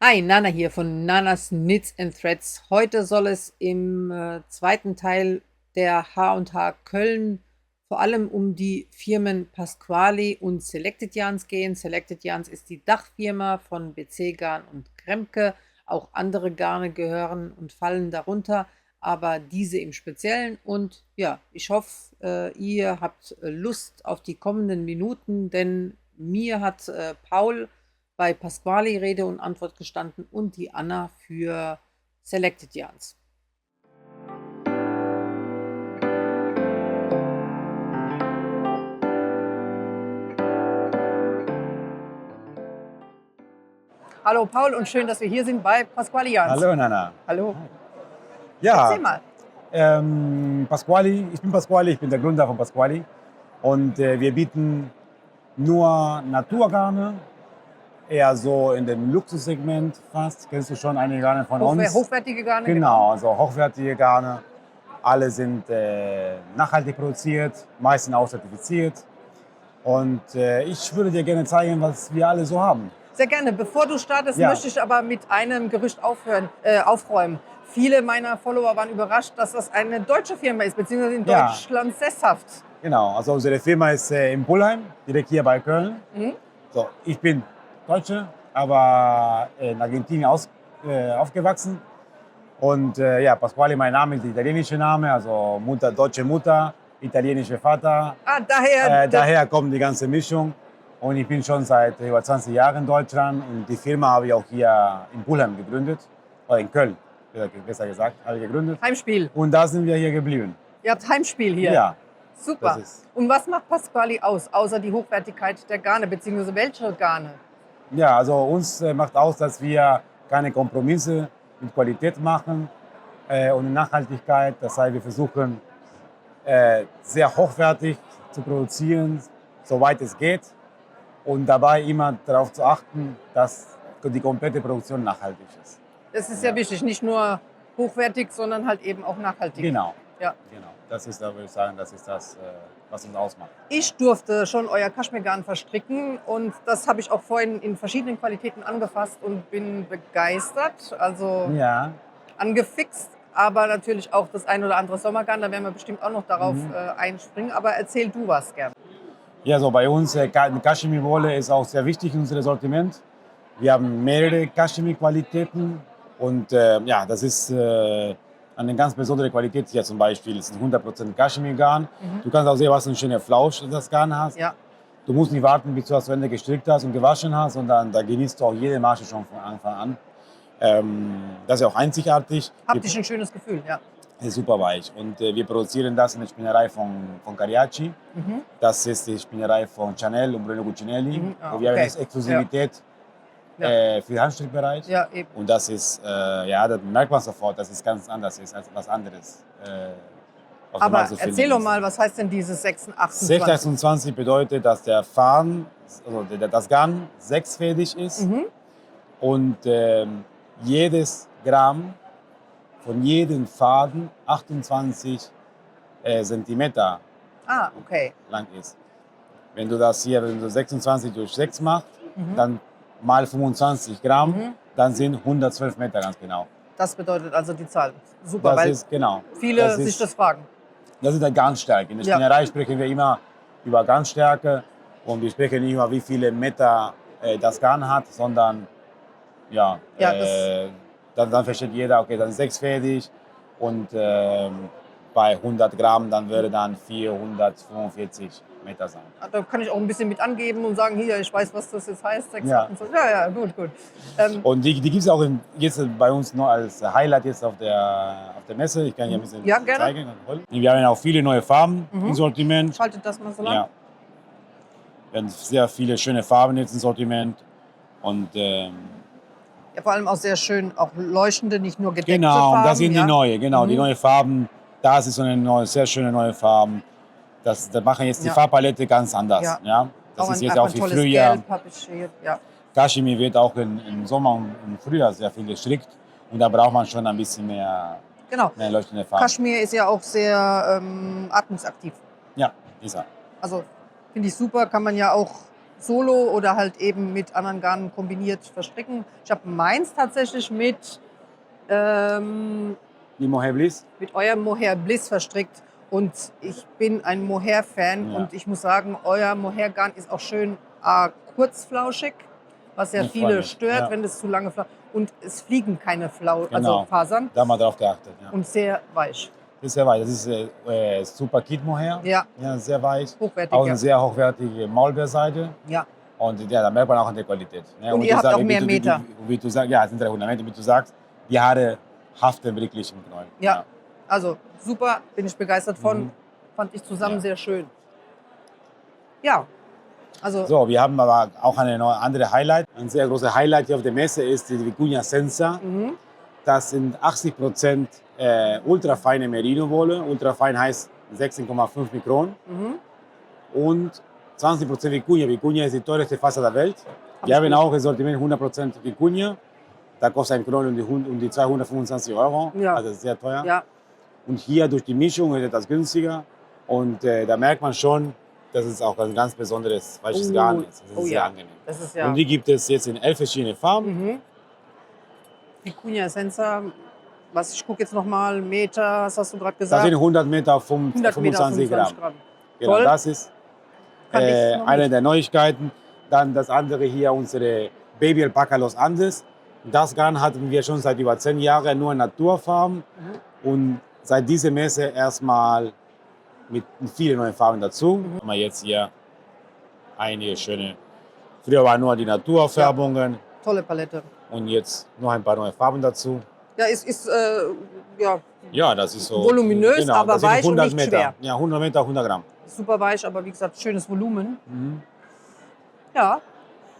Hi, Nana hier von Nanas Knits and Threads. Heute soll es im zweiten Teil der H&H Köln vor allem um die Firmen Pasquali und Selected Yarns gehen. Selected Yarns ist die Dachfirma von BC Garn und Kremke. Auch andere Garne gehören und fallen darunter, aber diese im Speziellen. Und ja, ich hoffe, ihr habt Lust auf die kommenden Minuten, denn mir hat Paul bei Pasquali Rede und Antwort gestanden und die Anna für Selected Yarns. Hallo Paul und schön, dass wir hier sind bei Pasquali Yarns. Hallo Nana. Hallo. Ja, Erzähl mal. Pasquali, ich bin Pasquali, ich bin der Gründer von Pasquali und wir bieten nur Naturgarne, eher so in dem Luxussegment fast. Kennst du schon einige Garne von uns? Hochwertige Garne. Genau, also hochwertige Garne. Alle sind nachhaltig produziert, meistens auch zertifiziert. Und ich würde dir gerne zeigen, was wir alle so haben. Sehr gerne. Bevor du startest, Ja. möchte ich aber mit einem Gerücht aufräumen. Viele meiner Follower waren überrascht, dass das eine deutsche Firma ist, beziehungsweise in Ja. Deutschland sesshaft. Genau, also unsere Firma ist in Pullheim, direkt hier bei Köln. So, ich bin Deutsche, aber in Argentinien aufgewachsen. Und ja, Pasquale, mein Name ist der italienische Name, also Mutter, deutsche Mutter, italienischer Vater. Daher kommt die ganze Mischung. Und ich bin schon seit über 20 Jahren in Deutschland und die Firma habe ich auch hier in Pullheim gegründet, oder in Köln, besser gesagt, habe ich gegründet. Heimspiel. Und da sind wir hier geblieben. Ihr habt Heimspiel hier. Ja. Super. Und was macht Pasquali aus, außer die Hochwertigkeit der Garne, beziehungsweise welche Garne? Ja, also uns macht aus, dass wir keine Kompromisse mit Qualität machen und Nachhaltigkeit. Das heißt, wir versuchen sehr hochwertig zu produzieren, soweit es geht. Und dabei immer darauf zu achten, dass die komplette Produktion nachhaltig ist. Das ist ja wichtig, nicht nur hochwertig, sondern halt eben auch nachhaltig. Genau. Ja. Genau. Das ist, da würde ich sagen, das ist das, was uns ausmacht. Ich durfte schon euer Kaschmirgarn verstricken und das habe ich auch vorhin in verschiedenen Qualitäten angefasst und bin begeistert, also Ja. angefixt, aber natürlich auch das ein oder andere Sommergarn, da werden wir bestimmt auch noch darauf einspringen, aber erzähl du was gerne. Ja, so bei uns Kaschmirwolle ist auch sehr wichtig in unserem Sortiment. Wir haben mehrere Kaschmir-Qualitäten und ja, das ist eine ganz besondere Qualität hier zum Beispiel. Es ist 100% Kaschmirgarn. Du kannst auch sehen, was für ein schöner Flausch das Garn hast. Ja. Du musst nicht warten, bis du das zu Ende gestrickt hast und gewaschen hast, sondern da genießt du auch jede Masche schon von Anfang an. Das ist auch einzigartig. Habt ihr ein schönes Gefühl, ja. Ist super weich. Und wir produzieren das in der Spinnerei von Cariaci. Das ist die Spinnerei von Chanel und Bruno Cucinelli. Ah, Und wir haben okay. jetzt Exklusivität Ja. für den Handstrickbereich. Ja, eben. Und das ist, ja, das merkt man sofort, dass es ganz anders ist als was anderes. Auf dem Aber Markt zu finden erzähl doch ist. mal, was heißt denn dieses 26? 626 bedeutet, dass der Faden, also das Garn sechsfädig ist und jedes Gramm von jedem Faden 28 Zentimeter Ah, okay. lang ist. Wenn du das hier, wenn du 26 durch 6 machst, dann mal 25 Gramm, dann sind 112 Meter ganz genau. Das bedeutet also die Zahl. Super, Das weil ist genau. viele das sich ist, das fragen. Das ist eine Garnstärke. In der Ja. Spinnerei sprechen wir immer über Garnstärke und wir sprechen nicht über wie viele Meter das Garn hat, sondern ja, Ja, dann versteht jeder, okay, dann ist 6 fertig und bei 100 Gramm dann würde dann 445 Meter sein. Da kann ich auch ein bisschen mit angeben und sagen, hier, ich weiß, was das jetzt heißt. 6, Ja. 28. Ja, gut. Und die gibt es auch jetzt bei uns noch als Highlight jetzt auf der Messe. Ich kann hier ein bisschen Ja, gerne. zeigen. Wir haben auch viele neue Farben im Sortiment. Schaltet das mal so lang. Ja. Wir haben sehr viele schöne Farben jetzt im Sortiment. Und Ja, vor allem auch sehr schön, auch leuchtende, nicht nur gedeckte genau, Farben. das sind ja? die neue, genau, die neue Farben. Das ist so eine neue, sehr schöne neue Farben. Das machen jetzt die Ja. Farbpalette ganz anders. Ja. Ja. Das ist jetzt einfach auch ein wie tolles Frühjahr. Gelb habe ich hier. Ja. Kaschmir wird auch im Sommer und im Frühjahr sehr viel gestrickt. Und da braucht man schon ein bisschen mehr Genau. leuchtende Farben. Kaschmir ist ja auch sehr atmungsaktiv. Ja, ist er. Also finde ich super, kann man ja auch solo oder halt eben mit anderen Garnen kombiniert verstricken. Ich habe meins tatsächlich mit Die Mohair Bliss. mit eurem Mohair Bliss verstrickt. Und ich bin ein Mohair-Fan und ich muss sagen, euer Mohair-Garn ist auch schön kurzflauschig, was ja viele stört, wenn es zu lange flauscht. Und es fliegen keine also Fasern. Da haben wir drauf geachtet. Ja. Und sehr weich. Das ist sehr weich. Das ist Super Kid Mohair. Ja. Sehr weich. Hochwertig. Auch eine sehr hochwertige Maulbeerseite. Ja. Und da merkt man auch an der Qualität. Ne? Und ihr habt auch mehr Meter. Wie du sagst, ja, es sind 300 Meter, wie du sagst. Die Haare haften wirklich im Knäuel. Ja. Also super, bin ich begeistert von. Fand ich zusammen sehr schön. Ja, also. So, wir haben aber auch eine andere Highlight. Ein sehr großes Highlight hier auf der Messe ist die Vicuña Senza. Das sind 80% ultrafeine Merino-Wolle. Ultrafein heißt 16,5 Mikron. Und 20% Vicuña. Vicuña ist die teuerste Faser der Welt. Wir haben auch im Sortiment 100% Vicuña. Da kostet ein Knoll um die 225 Euro. Ja. Also sehr teuer. Ja. Und hier durch die Mischung ist etwas günstiger. Und da merkt man schon, dass es auch ein ganz besonderes weiches Garn ist. Das ist sehr angenehm. Das ist und die gibt es jetzt in 11 verschiedene Farben. Vicuña Senza, ich gucke jetzt nochmal, Meter, was hast du gerade gesagt? Das sind 100 Meter auf 25 Gramm. Genau, toll. Das ist eine der Neuigkeiten. Dann das andere hier, unsere Baby Alpaca Los Andes. Das Garn hatten wir schon seit über 10 Jahren nur in Naturfarben. Und seit dieser Messe erstmal mit vielen neuen Farben dazu. Haben wir jetzt hier einige schöne. Früher waren nur die Naturfärbungen. Ja, tolle Palette. Und jetzt noch ein paar neue Farben dazu. Ja, es ist ja, das ist so voluminös, genau, aber weich und nicht Meter. Schwer. Ja, 100 Meter, 100 Gramm. Super weich, aber wie gesagt, schönes Volumen. Ja.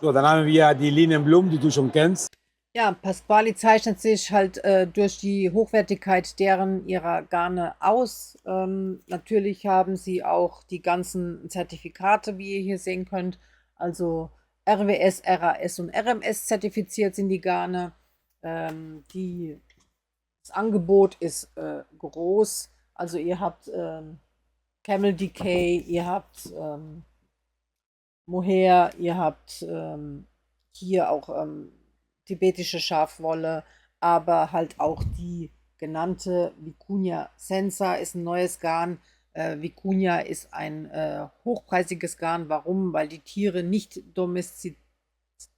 So, dann haben wir die Linienblumen, die du schon kennst. Ja, Pasquali zeichnet sich halt durch die Hochwertigkeit ihrer Garne aus. Natürlich haben sie auch die ganzen Zertifikate, wie ihr hier sehen könnt. Also RWS, RAS und RMS zertifiziert sind die Garne. Das Angebot ist groß. Also ihr habt Camel Decay, ihr habt Mohair, ihr habt hier auch tibetische Schafwolle, aber halt auch die genannte Vicuña Senza ist ein neues Garn. Vicuña ist ein hochpreisiges Garn. Warum? Weil die Tiere nicht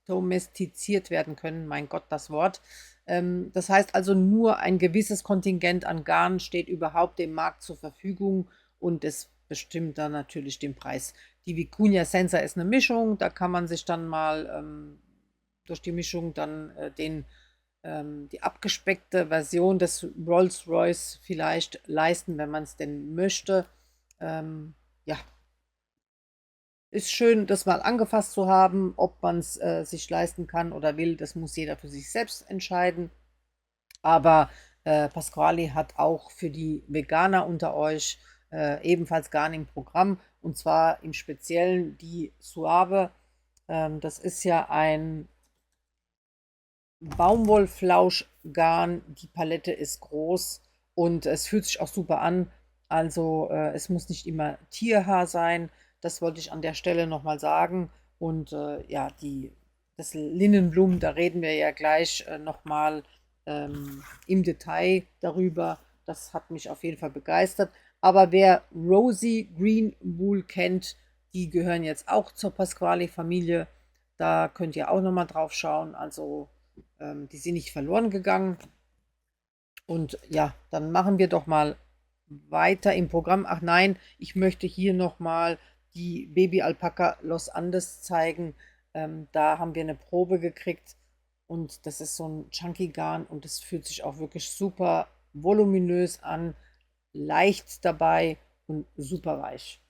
domestiziert werden können. Mein Gott, das Wort. Das heißt also, nur ein gewisses Kontingent an Garn steht überhaupt dem Markt zur Verfügung und es bestimmt dann natürlich den Preis. Die Vicuña Senza ist eine Mischung. Da kann man sich dann mal durch die Mischung dann die abgespeckte Version des Rolls-Royce vielleicht leisten, wenn man es denn möchte. Ja, ist schön, das mal angefasst zu haben. Ob man es sich leisten kann oder will, das muss jeder für sich selbst entscheiden. Aber Pasquali hat auch für die Veganer unter euch ebenfalls Garn im Programm. Und zwar im Speziellen die Suave. Das ist ja ein Baumwollflauschgarn, die Palette ist groß und es fühlt sich auch super an. Also es muss nicht immer Tierhaar sein. Das wollte ich an der Stelle nochmal sagen. Und ja, das Linnenblumen, da reden wir ja gleich nochmal im Detail darüber. Das hat mich auf jeden Fall begeistert. Aber wer Rosy Green Wool kennt, die gehören jetzt auch zur Pasquali-Familie. Da könnt ihr auch nochmal drauf schauen. Also die sind nicht verloren gegangen. Und ja, dann machen wir doch mal weiter im Programm. Ach nein, ich möchte hier nochmal die Baby Alpaca Los Andes zeigen. Da haben wir eine Probe gekriegt und das ist so ein Chunky Garn und es fühlt sich auch wirklich super voluminös an, leicht dabei und super weich.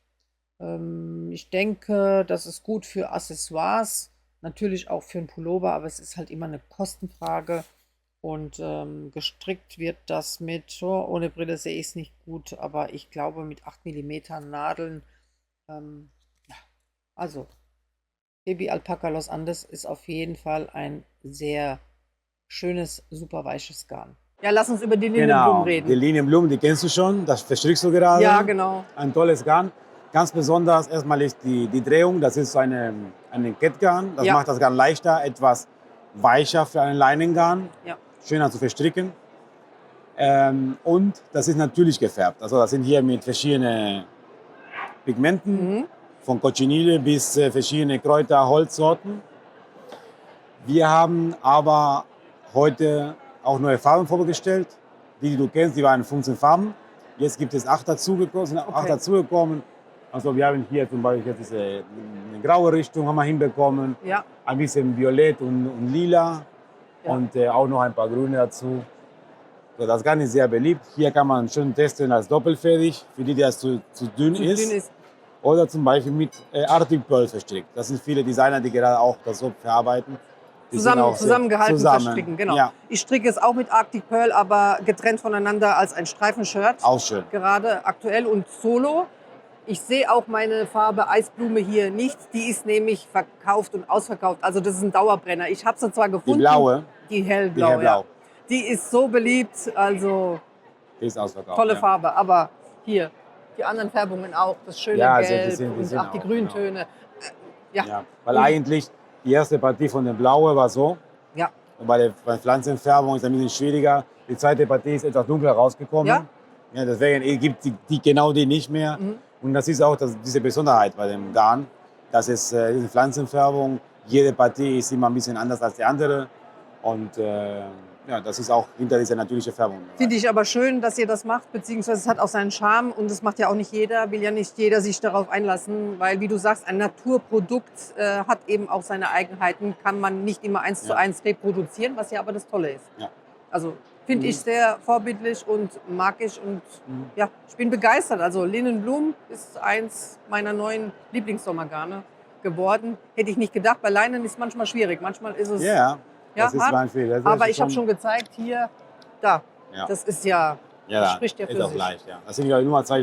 Ich denke, das ist gut für Accessoires. Natürlich auch für einen Pullover, aber es ist halt immer eine Kostenfrage. Und gestrickt wird das mit, ohne Brille sehe ich es nicht gut, aber ich glaube mit 8 mm Nadeln. Ja. Also, Baby Alpaca Los Andes ist auf jeden Fall ein sehr schönes, super weiches Garn. Ja, lass uns über die Linienblumen reden. Die Linienblumen, die kennst du schon, das verstrickst du gerade. Ja, genau. Ein tolles Garn. Ganz besonders erstmal ist die Drehung, das ist eine Kettgarn. Das Ja. macht das Garn leichter, etwas weicher für einen Leinengarn, Ja. schöner zu verstricken. Und das ist natürlich gefärbt. Also das sind hier mit verschiedenen Pigmenten, von Cochineal bis verschiedene Kräuter, Holzsorten. Wir haben aber heute auch neue Farben vorgestellt. Die du kennst, die waren 15 Farben. Jetzt gibt es 8 dazugekommen, sind 8 dazugekommen. Also wir haben hier zum Beispiel jetzt eine graue Richtung haben wir hinbekommen, Ja. ein bisschen Violett und Lila Ja. und auch noch ein paar Grüne dazu. So, das Garn ist sehr beliebt. Hier kann man schön testen als doppelfädig, für die das zu dünn Zu ist. dünn ist. Oder zum Beispiel mit Arctic Pearl verstrickt. Das sind viele Designer, die gerade auch das so verarbeiten. Die sind auch sehr Zusammengehalten zusammen. verstricken, genau. Ja, Ich stricke es auch mit Arctic Pearl, aber getrennt voneinander als ein Streifenshirt. auch schön. Gerade aktuell und solo. Ich sehe auch meine Farbe Eisblume hier nicht. Die ist nämlich verkauft und ausverkauft. Also das ist ein Dauerbrenner. Ich habe sie zwar Die gefunden. blaue, Die die hellblau. hellblau, Ja. Die ist so beliebt. Also die ist ausverkauft. tolle ja. Farbe. Aber hier, die anderen Färbungen auch. Das schöne Ja, Gelb die sind und auch die auch, Grüntöne. Ja. Ja, weil eigentlich die erste Partie von der blaue war so. Ja. Und bei der Pflanzenfärbung ist es ein bisschen schwieriger. Die zweite Partie ist etwas dunkler rausgekommen. Ja. Ja, deswegen gibt die genau die nicht mehr. Und das ist auch diese Besonderheit bei dem Garn, dass es diese Pflanzenfärbung, jede Partie ist immer ein bisschen anders als die andere. Und ja, das ist auch hinter dieser natürlichen Färbung. Finde ich aber schön, dass ihr das macht, beziehungsweise es hat auch seinen Charme und das macht ja auch nicht jeder, will ja nicht jeder sich darauf einlassen, weil wie du sagst, ein Naturprodukt hat eben auch seine Eigenheiten, kann man nicht immer 1:1 reproduzieren, was ja aber das Tolle ist. Ja. Also finde ich sehr vorbildlich und mag ich und ja, ich bin begeistert. Also Linnenblum ist eins meiner neuen Lieblingssommergarne geworden. Hätte ich nicht gedacht, bei Leinen ist manchmal schwierig, manchmal ist es Das ist hart. manchmal. Das Aber ist ich habe schon gezeigt, hier, da. Ja. Das ist ja, Ja, das spricht ja ist für auch sich. leicht. Ja. Das sind ja nur so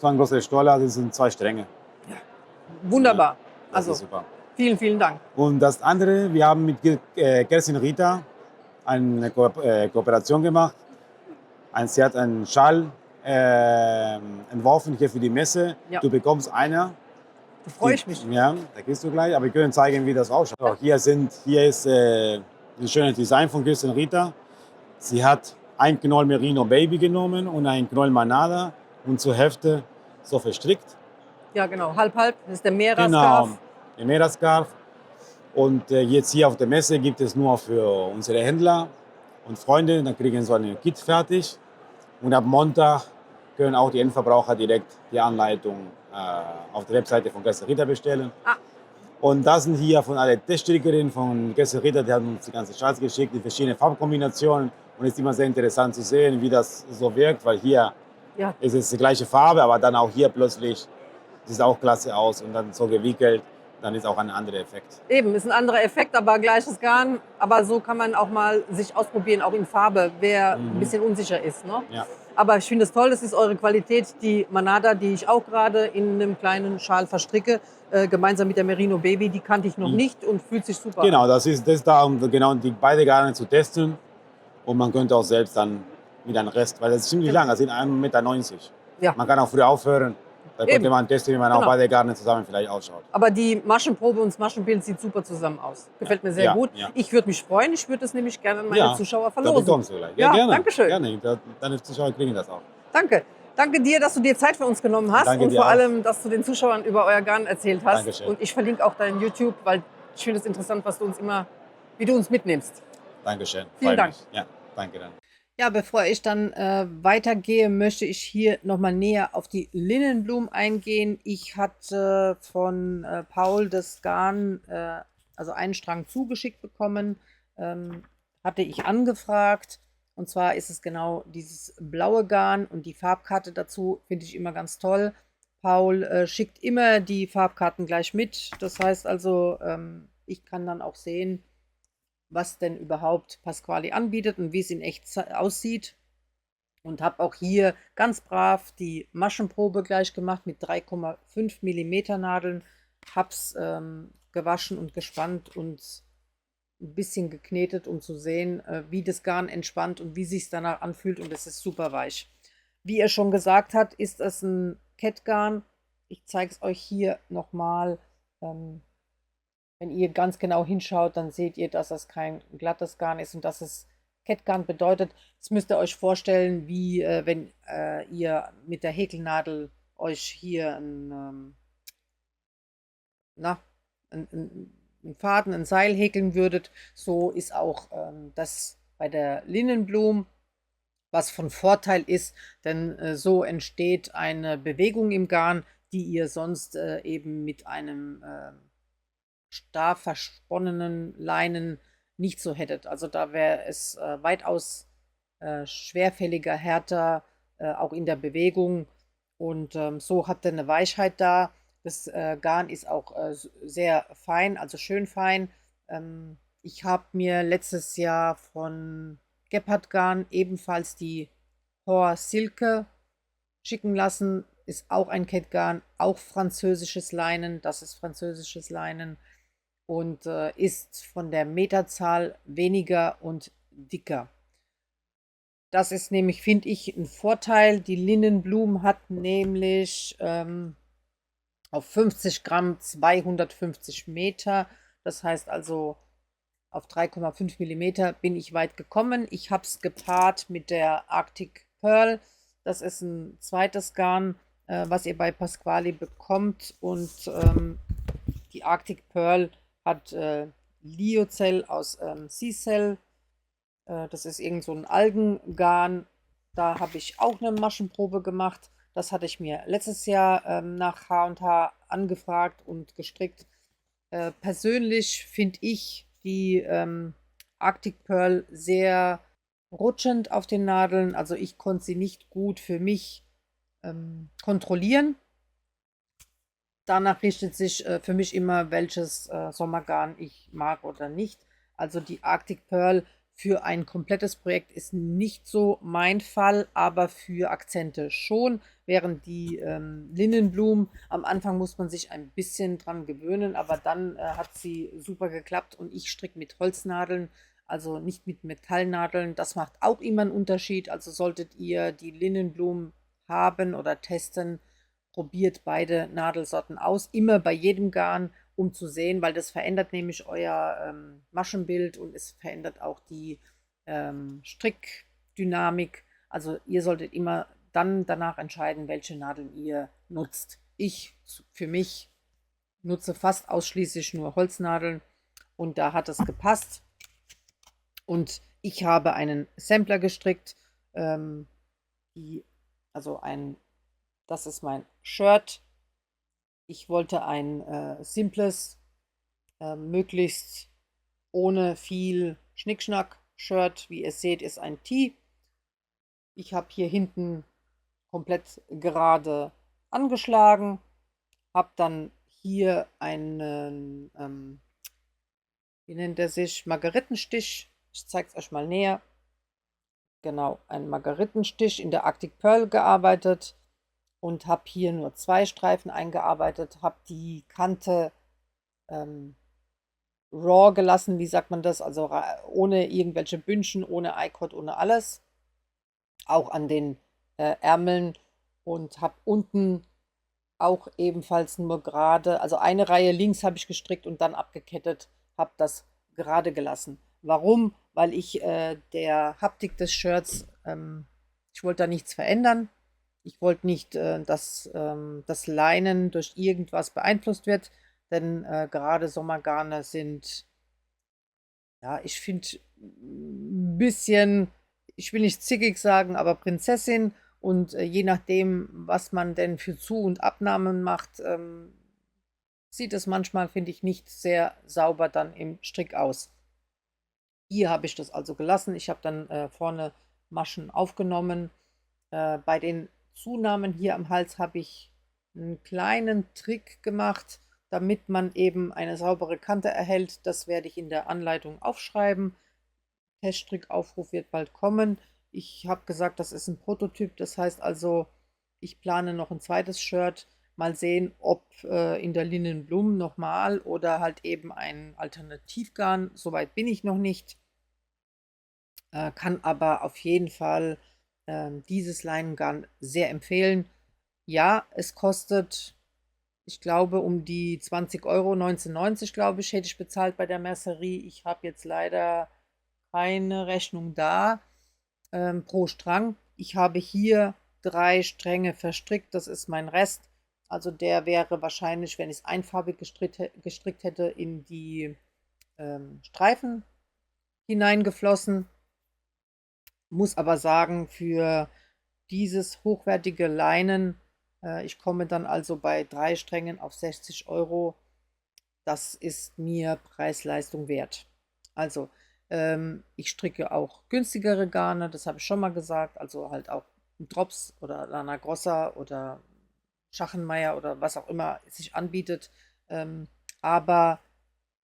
ein großer Stoller, das sind 2 Stränge. Wunderbar. Das Also ist super. vielen, vielen Dank. Und das andere, wir haben mit Kerstin Rita eine Kooperation gemacht. Sie hat einen Schal entworfen hier für die Messe. Ja. Du bekommst einer. Da freue ich mich. Ja, da kriegst du gleich. Aber wir können zeigen, wie das ausschaut. Auch hier ist ein schönes Design von Kerstin Rita. Sie hat ein Knoll Merino Baby genommen und ein Knoll Manada und zur Hälfte so verstrickt. Ja, genau. Halb, halb. Das ist der Genau, Mera-Scarf. der Mera-Scarf. Und jetzt hier auf der Messe gibt es nur für unsere Händler und Freunde. Dann kriegen so ein Kit fertig. Und ab Montag können auch die Endverbraucher direkt die Anleitung auf der Webseite von Kerstin Rita bestellen. Ah. Und das sind hier von alle Teststrickerinnen von Kerstin Rita, die haben uns die ganze Charts geschickt, die verschiedenen Farbkombinationen. Und es ist immer sehr interessant zu sehen, wie das so wirkt, weil hier Ja. ist es die gleiche Farbe, aber dann auch hier plötzlich sieht es auch klasse aus und dann so gewickelt, dann ist auch ein anderer Effekt. Eben, ist ein anderer Effekt, aber gleiches Garn. Aber so kann man auch mal sich ausprobieren, auch in Farbe, wer ein bisschen unsicher ist. Ne? Ja. Aber ich finde es toll, das ist eure Qualität. Die Manada, die ich auch gerade in einem kleinen Schal verstricke, gemeinsam mit der Merino Baby, die kannte ich noch nicht und fühlt sich super Genau, an. das ist da, um genau die beide Garne zu testen. Und man könnte auch selbst dann mit einem Rest, weil das ist ziemlich lang, das sind 1,90 Meter. Ja. Man kann auch früher aufhören. Da könnte Eben. man testen, wie man auch Genau. beide Garne zusammen vielleicht ausschaut. Aber die Maschenprobe und das Maschenbild sieht super zusammen aus. Gefällt mir sehr Ja, gut. ja. Ich würde mich freuen. Ich würde das nämlich gerne an meine Zuschauer Da verlosen. bekommst du gleich. Ja, gerne. danke schön. Gerne. Deine Zuschauer kriegen das auch. Danke. Danke dir, dass du dir Zeit für uns genommen hast Danke und dir vor auch. allem, dass du den Zuschauern über euer Garn erzählt hast. Dankeschön. Und ich verlinke auch dein YouTube, weil ich finde es interessant, was du uns immer, wie du uns mitnimmst. Dankeschön. Vielen Freu Dank. mich. Ja, danke dann. Ja, bevor ich dann weitergehe, möchte ich hier nochmal näher auf die Linnenblumen eingehen. Ich hatte von Paul das Garn, also einen Strang zugeschickt bekommen, hatte ich angefragt. Und zwar ist es genau dieses blaue Garn und die Farbkarte dazu finde ich immer ganz toll. Paul schickt immer die Farbkarten gleich mit. Das heißt also, ich kann dann auch sehen, was denn überhaupt Pasquali anbietet und wie es in echt aussieht. Und habe auch hier ganz brav die Maschenprobe gleich gemacht mit 3,5 mm Nadeln. Hab's gewaschen und gespannt und ein bisschen geknetet, um zu sehen, wie das Garn entspannt und wie sich danach anfühlt. Und es ist super weich. Wie er schon gesagt hat, ist es ein Kettgarn. Ich zeige es euch hier nochmal. Ähm, Wenn ihr ganz genau hinschaut, dann seht ihr, dass das kein glattes Garn ist und dass es Kettgarn bedeutet. Das müsst ihr euch vorstellen, wie wenn ihr mit der Häkelnadel euch hier na, ein Faden, ein Seil häkeln würdet. So ist auch das bei der Linnenblume, was von Vorteil ist, denn so entsteht eine Bewegung im Garn, die ihr sonst eben mit einem starr versponnenen Leinen nicht so hättet. Also da wäre es weitaus schwerfälliger, härter, auch in der Bewegung. Und so habt ihr eine Weichheit da. Das Garn ist auch sehr fein, also schön fein. Ich habe mir letztes Jahr von Gepard Garn ebenfalls die Hor Silke schicken lassen. Ist auch ein Kettgarn, auch französisches Leinen. Das ist französisches Leinen und ist von der Meterzahl weniger und dicker. Das ist nämlich, finde ich, ein Vorteil. Die Linnenblume hat nämlich auf 50 Gramm 250 Meter. Das heißt also, auf 3,5 Millimeter bin ich weit gekommen. Ich habe es gepaart mit der Arctic Pearl. Das ist ein zweites Garn, was ihr bei Pasquali bekommt. Und die Arctic Pearl hat Lyocell aus Seacell. Das ist irgend so ein Algengarn. Da habe ich auch eine Maschenprobe gemacht. Das hatte ich mir letztes Jahr nach H&H angefragt und gestrickt. Persönlich finde ich die Arctic Pearl sehr rutschend auf den Nadeln. Also ich konnte sie nicht gut für mich kontrollieren. Danach richtet sich für mich immer, welches Sommergarn ich mag oder nicht. Also die Arctic Pearl für ein komplettes Projekt ist nicht so mein Fall, aber für Akzente schon. Während die Linnenblumen, am Anfang muss man sich ein bisschen dran gewöhnen, aber dann hat sie super geklappt und ich stricke mit Holznadeln, also nicht mit Metallnadeln. Das macht auch immer einen Unterschied. Also solltet ihr die Linnenblumen haben oder testen, probiert beide Nadelsorten aus, immer bei jedem Garn, um zu sehen, weil das verändert nämlich euer Maschenbild und es verändert auch die Strickdynamik. Also ihr solltet immer dann danach entscheiden, welche Nadeln ihr nutzt. Ich für mich nutze fast ausschließlich nur Holznadeln und da hat es gepasst. Und ich habe einen Sampler gestrickt, die, also das ist mein Shirt. Ich wollte ein simples, möglichst ohne viel Schnickschnack-Shirt. Wie ihr seht, ist ein Tee. Ich habe hier hinten komplett gerade angeschlagen, habe dann hier einen, wie nennt er sich, Margarittenstich. Ich zeige es euch mal näher. Genau, einen Margarittenstich in der Arctic Pearl gearbeitet und habe hier nur 2 Streifen eingearbeitet, habe die Kante raw gelassen, wie sagt man das, also ohne irgendwelche Bündchen, ohne I-Cord, ohne alles, auch an den Ärmeln und habe unten auch ebenfalls nur gerade, also eine Reihe links habe ich gestrickt und dann abgekettet, habe das gerade gelassen. Warum? Weil ich der Haptik des Shirts, ich wollte da nichts verändern. Ich wollte nicht, dass das Leinen durch irgendwas beeinflusst wird, denn gerade Sommergarne sind, ja, ich finde ein bisschen, ich will nicht zickig sagen, aber Prinzessin. Und je nachdem, was man denn für Zu- und Abnahmen macht, sieht es manchmal, finde ich, nicht sehr sauber dann im Strick aus. Hier habe ich das also gelassen. Ich habe dann vorne Maschen aufgenommen. Bei den Zunahmen hier am Hals habe ich einen kleinen Trick gemacht, damit man eben eine saubere Kante erhält. Das werde ich in der Anleitung aufschreiben. Teststrickaufruf wird bald kommen. Ich habe gesagt, das ist ein Prototyp. Das heißt also, ich plane noch ein zweites Shirt. Mal sehen, ob in der Linnenblumen nochmal oder halt eben ein Alternativgarn. Soweit bin ich noch nicht. Kann aber auf jeden Fall dieses Leinengarn sehr empfehlen. Ja, es kostet Ich glaube, um die 20 €, 19,90 glaube ich, hätte ich bezahlt bei der Mercerie. Ich habe jetzt leider keine Rechnung da pro Strang. Ich habe hier 3 Stränge verstrickt, das ist mein Rest. Also der wäre wahrscheinlich, wenn ich es einfarbig gestrickt hätte, in die Streifen hineingeflossen. Muss aber sagen, für dieses hochwertige Leinen, ich komme dann also bei 3 Strängen auf 60 €. Das ist mir Preis-Leistung wert. Also, ich stricke auch günstigere Garne, das habe ich schon mal gesagt, also halt auch Drops oder Lana Grossa oder Schachenmeier oder was auch immer sich anbietet. Aber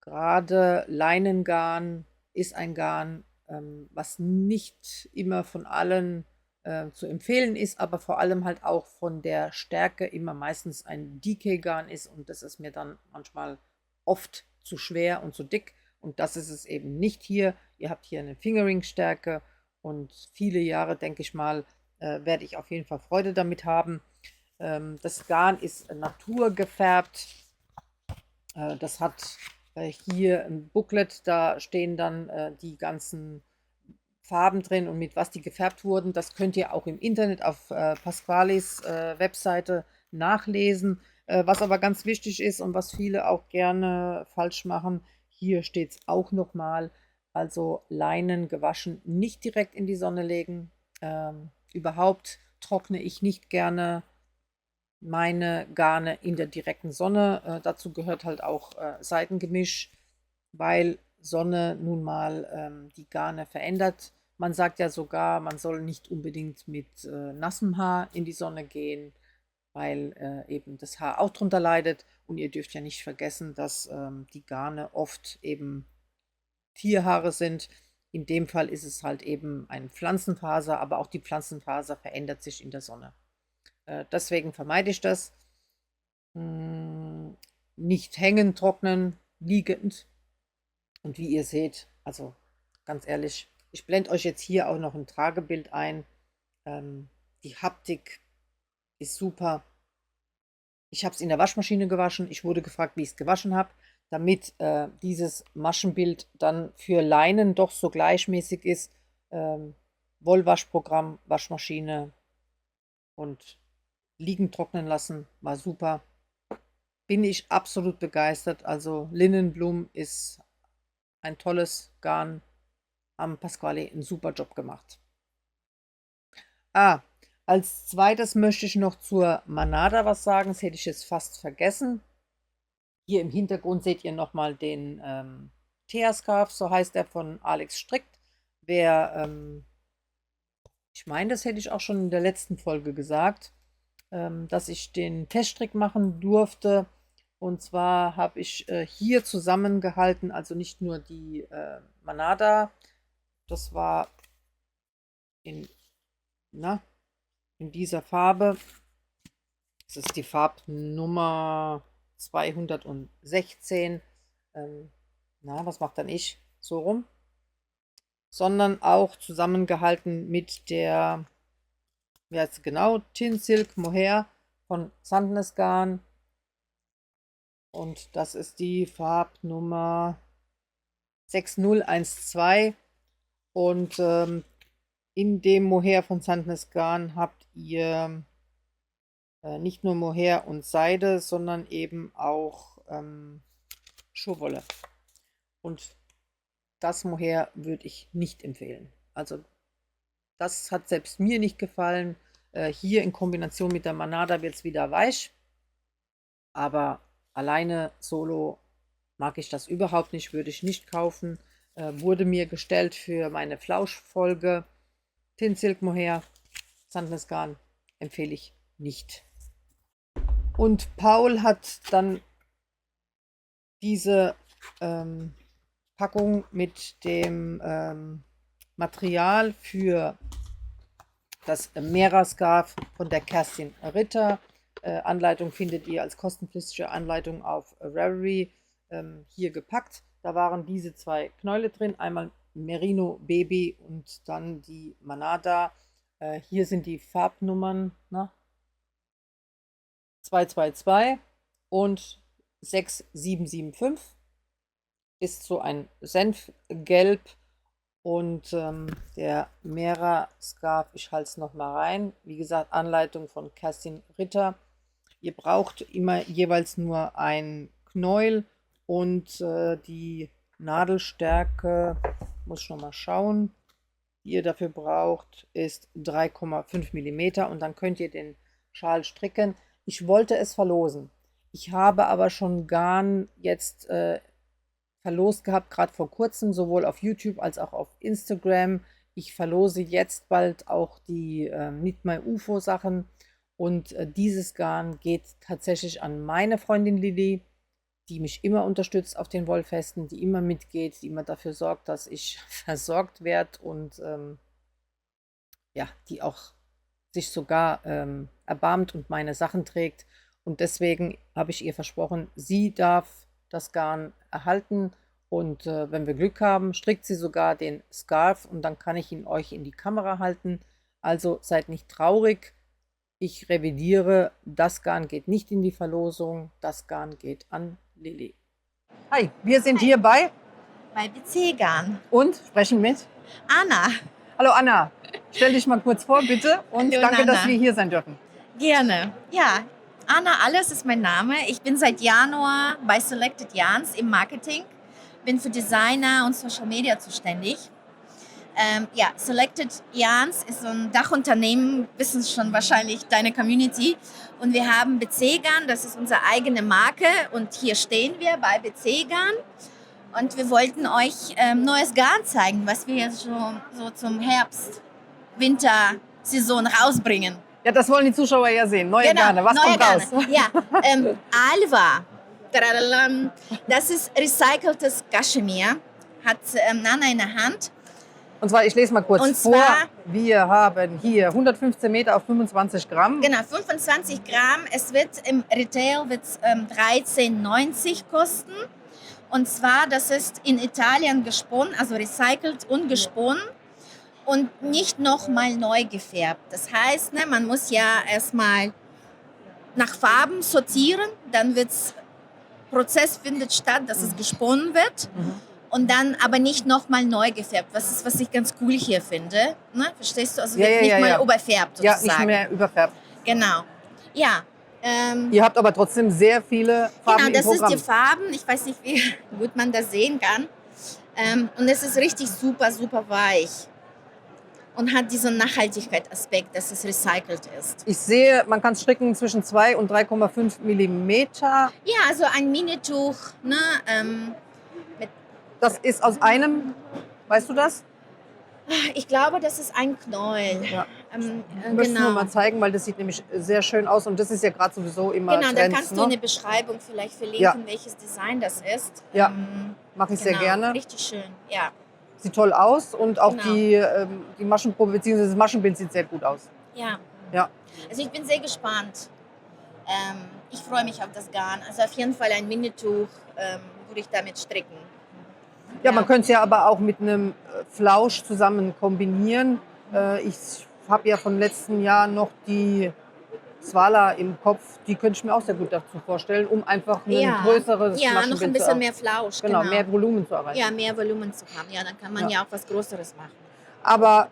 gerade Leinengarn ist ein Garn, was nicht immer von allen zu empfehlen ist, aber vor allem halt auch von der Stärke immer meistens ein DK-Garn ist und das ist mir dann manchmal oft zu schwer und zu dick und das ist es eben nicht hier. Ihr habt hier eine Fingering-Stärke und viele Jahre, denke ich mal, werde ich auf jeden Fall Freude damit haben. Das Garn ist naturgefärbt. Das hat hier ein Booklet, da stehen dann die ganzen Farben drin und mit was die gefärbt wurden. Das könnt ihr auch im Internet auf Pasqualis Webseite nachlesen. Was aber ganz wichtig ist und was viele auch gerne falsch machen, hier steht es auch nochmal, also Leinen gewaschen nicht direkt in die Sonne legen. Überhaupt trockne ich nicht gerne meine Garne in der direkten Sonne. Dazu gehört halt auch Seitengemisch, weil Sonne nun mal die Garne verändert. Man sagt ja sogar, man soll nicht unbedingt mit nassem Haar in die Sonne gehen, weil eben das Haar auch drunter leidet. Und ihr dürft ja nicht vergessen, dass die Garne oft eben Tierhaare sind. In dem Fall ist es halt eben ein Pflanzenfaser, aber auch die Pflanzenfaser verändert sich in der Sonne. Deswegen vermeide ich das. Nicht hängen, trocknen, liegend. Und wie ihr seht, also ganz ehrlich, ich blende euch jetzt hier auch noch ein Tragebild ein. Die Haptik ist super. Ich habe es in der Waschmaschine gewaschen. Ich wurde gefragt, wie ich es gewaschen habe, damit dieses Maschenbild dann für Leinen doch so gleichmäßig ist. Wollwaschprogramm, Waschmaschine und liegen trocknen lassen, war super. Bin ich absolut begeistert. Also Linnenblum ist ein tolles Garn. Haben Pasquale einen super Job gemacht. Als zweites möchte ich noch zur Manada was sagen. Das hätte ich jetzt fast vergessen. Hier im Hintergrund seht ihr nochmal den Thea-Scarf, so heißt er, von Alex Strickt. Ich meine, das hätte ich auch schon in der letzten Folge gesagt, dass ich den Teststrick machen durfte. Und zwar habe ich hier zusammengehalten, also nicht nur die Manada, das war in, in dieser Farbe. Das ist die Farbnummer 216. Was macht dann ich? So rum. Sondern auch zusammengehalten mit der, wie heißt es genau, Tin Silk Mohair von Sandnes Garn. Und das ist die Farbnummer 6012. Und in dem Mohair von Sandnes Garn habt ihr nicht nur Mohair und Seide, sondern eben auch Schurwolle. Und das Mohair würde ich nicht empfehlen. Also das hat selbst mir nicht gefallen. Hier in Kombination mit der Manada wird es wieder weich. Aber alleine solo mag ich das überhaupt nicht, würde ich nicht kaufen. Wurde mir gestellt für meine Flauschfolge. Tin Silk Mohair, Sandnes Garn empfehle ich nicht. Und Paul hat dann diese Packung mit dem Material für das Mera-Scarf von der Kerstin Ritter. Anleitung findet ihr als kostenpflichtige Anleitung auf Ravelry hier gepackt. Da waren diese zwei Knäule drin, einmal Merino Baby und dann die Manada. Hier sind die Farbnummern 222 und 6775 ist so ein Senfgelb. Und der Mera-Scarf, ich halte es nochmal rein. Wie gesagt, Anleitung von Kerstin Ritter. Ihr braucht immer jeweils nur ein Knäuel und die Nadelstärke, muss ich nochmal schauen, die ihr dafür braucht, ist 3,5 mm und dann könnt ihr den Schal stricken. Ich wollte es verlosen. Ich habe aber schon Garn jetzt verlost gehabt, gerade vor kurzem, sowohl auf YouTube als auch auf Instagram. Ich verlose jetzt bald auch die Knit My UFO Sachen und dieses Garn geht tatsächlich an meine Freundin Lilly, die mich immer unterstützt auf den Wollfesten, die immer mitgeht, die immer dafür sorgt, dass ich versorgt werde und ja, die auch sich sogar erbarmt und meine Sachen trägt. Und deswegen habe ich ihr versprochen, sie darf das Garn erhalten und wenn wir Glück haben, strickt sie sogar den Scarf und dann kann ich ihn euch in die Kamera halten. Also seid nicht traurig. Ich revidiere, das Garn geht nicht in die Verlosung, das Garn geht an Lilly. Hi, wir sind hier bei BC Garn. und sprechen mit Anna. Hallo Anna, stell dich mal kurz vor bitte und Hallo, danke, Nana. dass wir hier sein dürfen. Gerne. Ja, Anna Alles ist mein Name. Ich bin seit Januar bei Selected Yarns im Marketing. Bin für Designer und Social Media zuständig. Ja, Selected Yarns ist so ein Dachunternehmen, wissen schon wahrscheinlich deine Community. Und wir haben BC Garn, das ist unsere eigene Marke. Und hier stehen wir bei BC Garn. Und wir wollten euch neues Garn zeigen, was wir jetzt so zum Herbst, Wintersaison rausbringen. Ja, das wollen die Zuschauer ja sehen. Neue Garne, was neue kommt raus? Garne. Ja, Alva. Tadadadam. Das ist recyceltes Kaschmir. Hat Nana in der Hand. Und zwar, ich lese mal kurz Und vor. zwar- Wir haben hier 115 Meter auf 25 Gramm. Genau, 25 Gramm. Es wird im Retail 13,90 kosten. Und zwar, das ist in Italien gesponnen, also recycelt und gesponnen und nicht nochmal neu gefärbt. Das heißt, ne, man muss ja erstmal nach Farben sortieren, dann Prozess findet statt, dass es gesponnen wird und dann aber nicht nochmal neu gefärbt. Was ich ganz cool hier finde. Ne? Verstehst du? Also Ja, wird ja, nicht ja, mal ja. überfärbt Ja, sozusagen. nicht mehr überfärbt. Genau. Ja. Ihr habt aber trotzdem sehr viele Farben Genau, das im ist Programm. die Farben. Ich weiß nicht, wie gut man das sehen kann. Und es ist richtig super, super weich. Und hat diesen Nachhaltigkeitsaspekt, dass es recycelt ist. Ich sehe, man kann stricken zwischen 2 und 3,5 Millimeter. Ja, also ein Minituch. Ne, Das ist aus einem, weißt du das? ich glaube, das ist ein Knäuel. Ja. Ich möchte es nur mal zeigen, weil das sieht nämlich sehr schön aus und das ist ja gerade sowieso immer Genau, dann Trends, kannst du ne? in der Beschreibung vielleicht verlinken, Ja. welches Design das ist. Ja, mache ich sehr genau, gerne. Richtig schön, ja. Sieht toll aus und auch Genau. die Maschenprobe bzw. das Maschenbild sieht sehr gut aus. Ja. Ja. Also ich bin sehr gespannt. Ich freue mich auf das Garn. Also auf jeden Fall ein Minituch würde ich damit stricken. Ja, man könnte es ja aber auch mit einem Flausch zusammen kombinieren. Ich habe ja vom letzten Jahr noch die Swala im Kopf. Die könnte ich mir auch sehr gut dazu vorstellen, um einfach ein größeres Ja, noch Maschenbild ein bisschen mehr Flausch. Genau, mehr Volumen zu erreichen. Ja, mehr Volumen zu haben. Ja, dann kann man ja auch was Größeres machen. Aber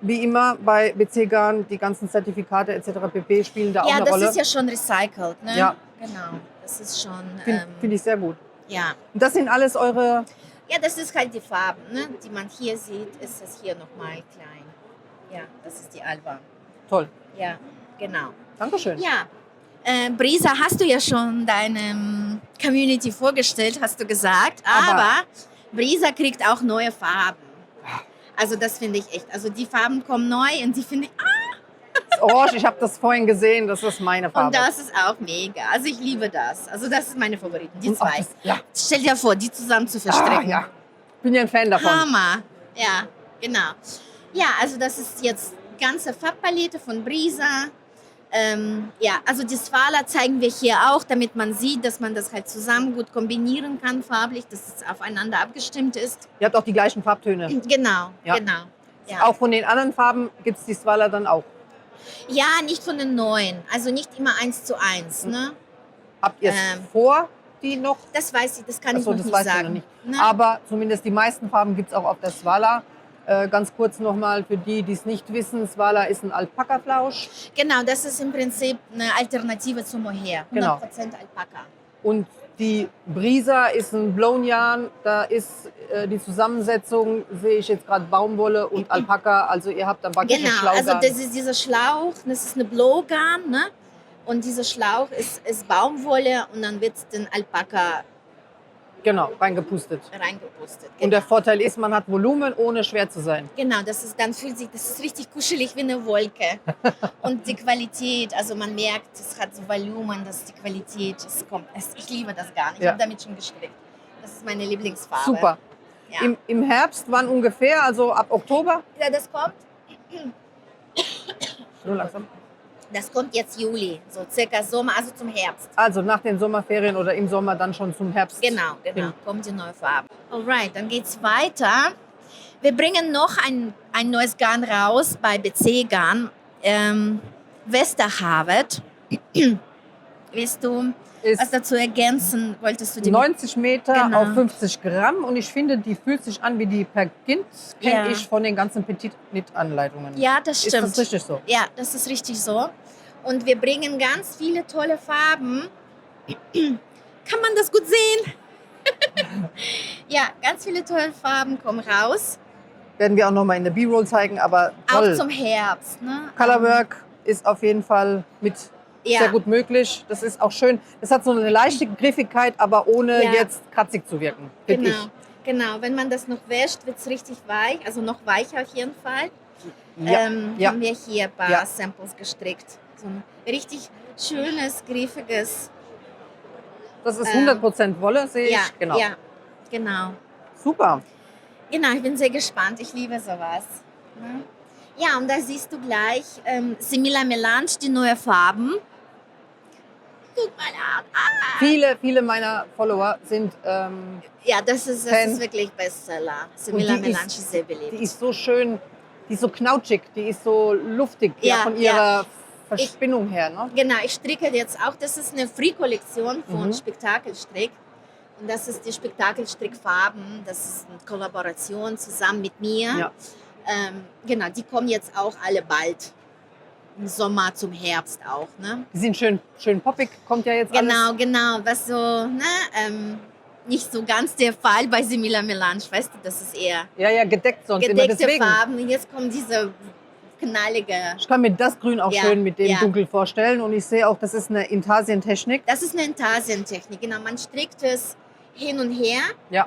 wie immer bei BC Garn, die ganzen Zertifikate etc. pp. Spielen da auch Ja, eine das Rolle. ist ja schon recycelt. Ne? Ja. Genau, das ist schon... Finde ich sehr gut. ja. Und das sind alles eure... Ja, das ist halt die Farben, ne? Die man hier sieht, ist das hier nochmal klein. Ja, das ist die Alba. Toll. Ja, genau. Dankeschön. Ja, Brisa hast du ja schon deinem Community vorgestellt, hast du gesagt. Aber Brisa kriegt auch neue Farben. Also das finde ich echt. Also die Farben kommen neu und die finde ich... Das Orange, ich habe das vorhin gesehen, das ist meine Farbe. Und das ist auch mega. Also ich liebe das. Also das ist meine Favoriten, die Und auch zwei. das- ja. Stell dir vor, die zusammen zu verstricken. Ja. Bin ja ein Fan davon. Hammer. Ja, genau. Ja, also das ist jetzt ganze Farbpalette von Brisa. Ja, also die Swala zeigen wir hier auch, damit man sieht, dass man das halt zusammen gut kombinieren kann farblich, dass es aufeinander abgestimmt ist. Ihr habt auch die gleichen Farbtöne. Genau, Ja. genau. Ja. Auch von den anderen Farben gibt es die Swala dann auch. Ja, nicht von den neuen, also nicht immer 1:1, ne? Habt ihr es vor, die noch? Das weiß ich, das kann ich Achso, noch das nicht weißt du sagen. noch nicht. Ne? Aber zumindest die meisten Farben gibt es auch auf der Swala. Ganz kurz nochmal für die, die es nicht wissen, Swala ist ein Alpaka-Flausch. Genau, das ist im Prinzip eine Alternative zum Mohair. 100% Genau. Alpaka. Und die Brisa ist ein Blown Yarn. Da ist die Zusammensetzung, sehe ich jetzt gerade, Baumwolle und Alpaka. Also ihr habt dann praktisch Genau, Schlaugarn. also das ist dieser Schlauch, das ist eine Blowgarn, ne? Und dieser Schlauch ist Baumwolle und dann wird den Alpaka Genau, reingepustet. reingepustet. Und der Vorteil ist, man hat Volumen, ohne schwer zu sein. Genau, das ist richtig kuschelig wie eine Wolke. Und die Qualität, also man merkt, es hat so Volumen, dass die Qualität, ich liebe das gar nicht. Ich Ja. habe damit schon gestrickt. Das ist meine Lieblingsfarbe. Super. Ja. Im Herbst, wann ungefähr? Also ab Oktober? Ja, das kommt. Nur langsam. Das kommt jetzt Juli, so circa Sommer, also zum Herbst. Also nach den Sommerferien oder im Sommer dann schon zum Herbst. Genau, hin. kommt die neue Farbe. Alright, dann geht's weiter. Wir bringen noch ein neues Garn raus bei BC Garn. Westerhavet. Willst du Ist was dazu ergänzen? Wolltest du die 90 Meter Genau. auf 50 Gramm und ich finde, die fühlt sich an wie die Perkins, kenne Ja. ich von den ganzen Petit-Knit-Anleitungen. Ja, das Ist stimmt. das richtig so? Ja, das ist richtig so. Und wir bringen ganz viele tolle Farben. Kann man das gut sehen? Ja, ganz viele tolle Farben kommen raus. Werden wir auch nochmal in der B-Roll zeigen, aber toll. Auch zum Herbst. Ne? Colorwork ist auf jeden Fall mit Ja. sehr gut möglich. Das ist auch schön. Es hat so eine leichte Griffigkeit, aber ohne Ja. jetzt kratzig zu wirken, finde Genau, genau. Wenn man das noch wäscht, wird es richtig weich, also noch weicher auf jeden Fall. ich. Ja. Ja. Haben wir hier ein paar Ja. Samples gestrickt. So ein richtig schönes, griffiges. Das ist 100% Wolle, sehe Ja, ich. Genau. ja, genau. Super. Genau, ich bin sehr gespannt. Ich liebe sowas. Ne? Ja, und da siehst du gleich Simila Melange, die neue Farben. Guck mal an. Ah! Viele meiner Follower sind, Ja, das ist Fan. wirklich Bestseller. Simila die Melange ist- ist sehr beliebt. die ist so schön, die ist so knautschig, die ist so luftig Ja, von ihrer Verspinnung her. Ne? Genau, ich stricke jetzt auch, das ist eine Free-Kollektion von Mhm. Spektakelstrick. Und das ist die Spektakelstrickfarben, das ist eine Kollaboration zusammen mit mir. Ja. Genau, die kommen jetzt auch alle bald. Im Sommer zum Herbst auch. Ne? Die sind schön poppig, kommt ja jetzt Genau, alles. genau, was so, ne, nicht so ganz der Fall bei Simila Melange, weißt du, das ist eher Ja, gedeckt sonst immer. gedeckte Deswegen, Farben. Und jetzt kommen diese knallige. ich kann mir das Grün auch Ja, schön mit dem ja. Dunkel vorstellen. Und ich sehe auch, das ist eine Intarsien-Technik. Das ist eine Intarsientechnik, genau, man strickt es hin und her. Ja,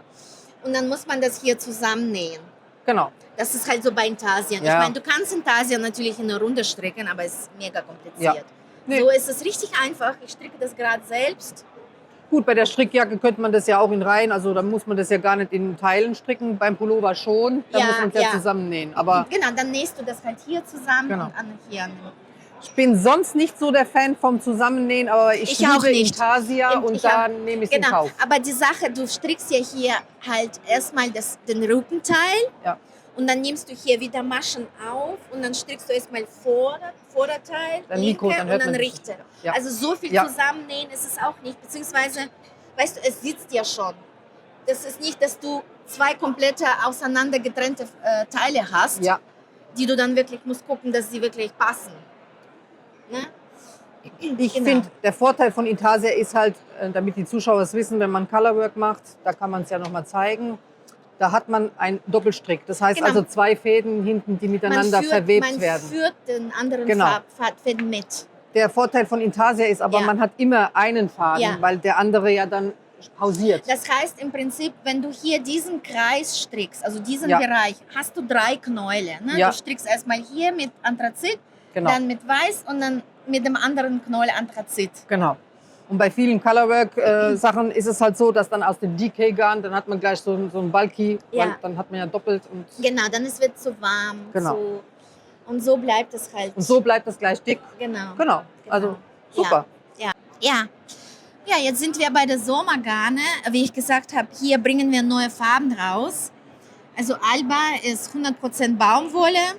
Und dann muss man das hier zusammennähen. genau. Das ist halt so bei Intarsien. Ja. Ich meine, du kannst Intarsien natürlich in eine Runde stricken, aber es ist mega kompliziert. Ja. Nee. So ist es richtig einfach. Ich stricke das gerade selbst. Gut, bei der Strickjacke könnte man das ja auch in Reihen, also da muss man das ja gar nicht in Teilen stricken. Beim Pullover schon, da Ja, muss man es ja ja. zusammennähen. Aber Genau, dann nähst du das halt hier zusammen Genau. und hier. ich bin sonst nicht so der Fan vom Zusammennähen, aber ich Ich auch liebe nicht. Intarsia und Ich da auch. nehme ich es in Genau, Kauf. aber die Sache, du strickst ja hier halt erstmal den Rückenteil Ja. und dann nimmst du hier wieder Maschen auf und dann strickst du erstmal Vorderteil, Dann linke Nico, dann hört und dann man dich. rechte. Ja. Also so viel Ja. zusammennähen ist es auch nicht, beziehungsweise, weißt du, es sitzt ja schon. Das ist nicht, dass du zwei komplette auseinander getrennte Teile hast, Ja, die du dann wirklich musst gucken, dass sie wirklich passen. Ne? ich Genau. finde, der Vorteil von Intarsia ist halt, damit die Zuschauer es wissen, wenn man Colorwork macht, da kann man es ja nochmal zeigen, da hat man einen Doppelstrick. Das heißt Genau. also 2 Fäden hinten, die miteinander verwebt man werden. führt den anderen Genau. Faden mit. Der Vorteil von Intarsia ist aber, Ja. man hat immer einen Faden, Ja. weil der andere ja dann pausiert. Das heißt im Prinzip, wenn du hier diesen Kreis strickst, also diesen Ja. Bereich, hast du 3 Knäule. Ne? Ja. Du strickst erstmal hier mit Anthrazit, Genau. dann mit Weiß und dann mit dem anderen Knäuel Anthrazit. Genau. Und bei vielen Colorwork-Sachen ist es halt so, dass dann aus dem DK-Garn, dann hat man gleich so ein Bulky, Ja. weil dann hat man ja doppelt und Genau, dann wird es zu warm. Genau. Und so bleibt es halt. so bleibt das gleich dick. Genau. Genau, also super. Ja. Ja, jetzt sind wir bei der Sommergarne. Wie ich gesagt habe, hier bringen wir neue Farben raus. Also Alba ist 100% Baumwolle.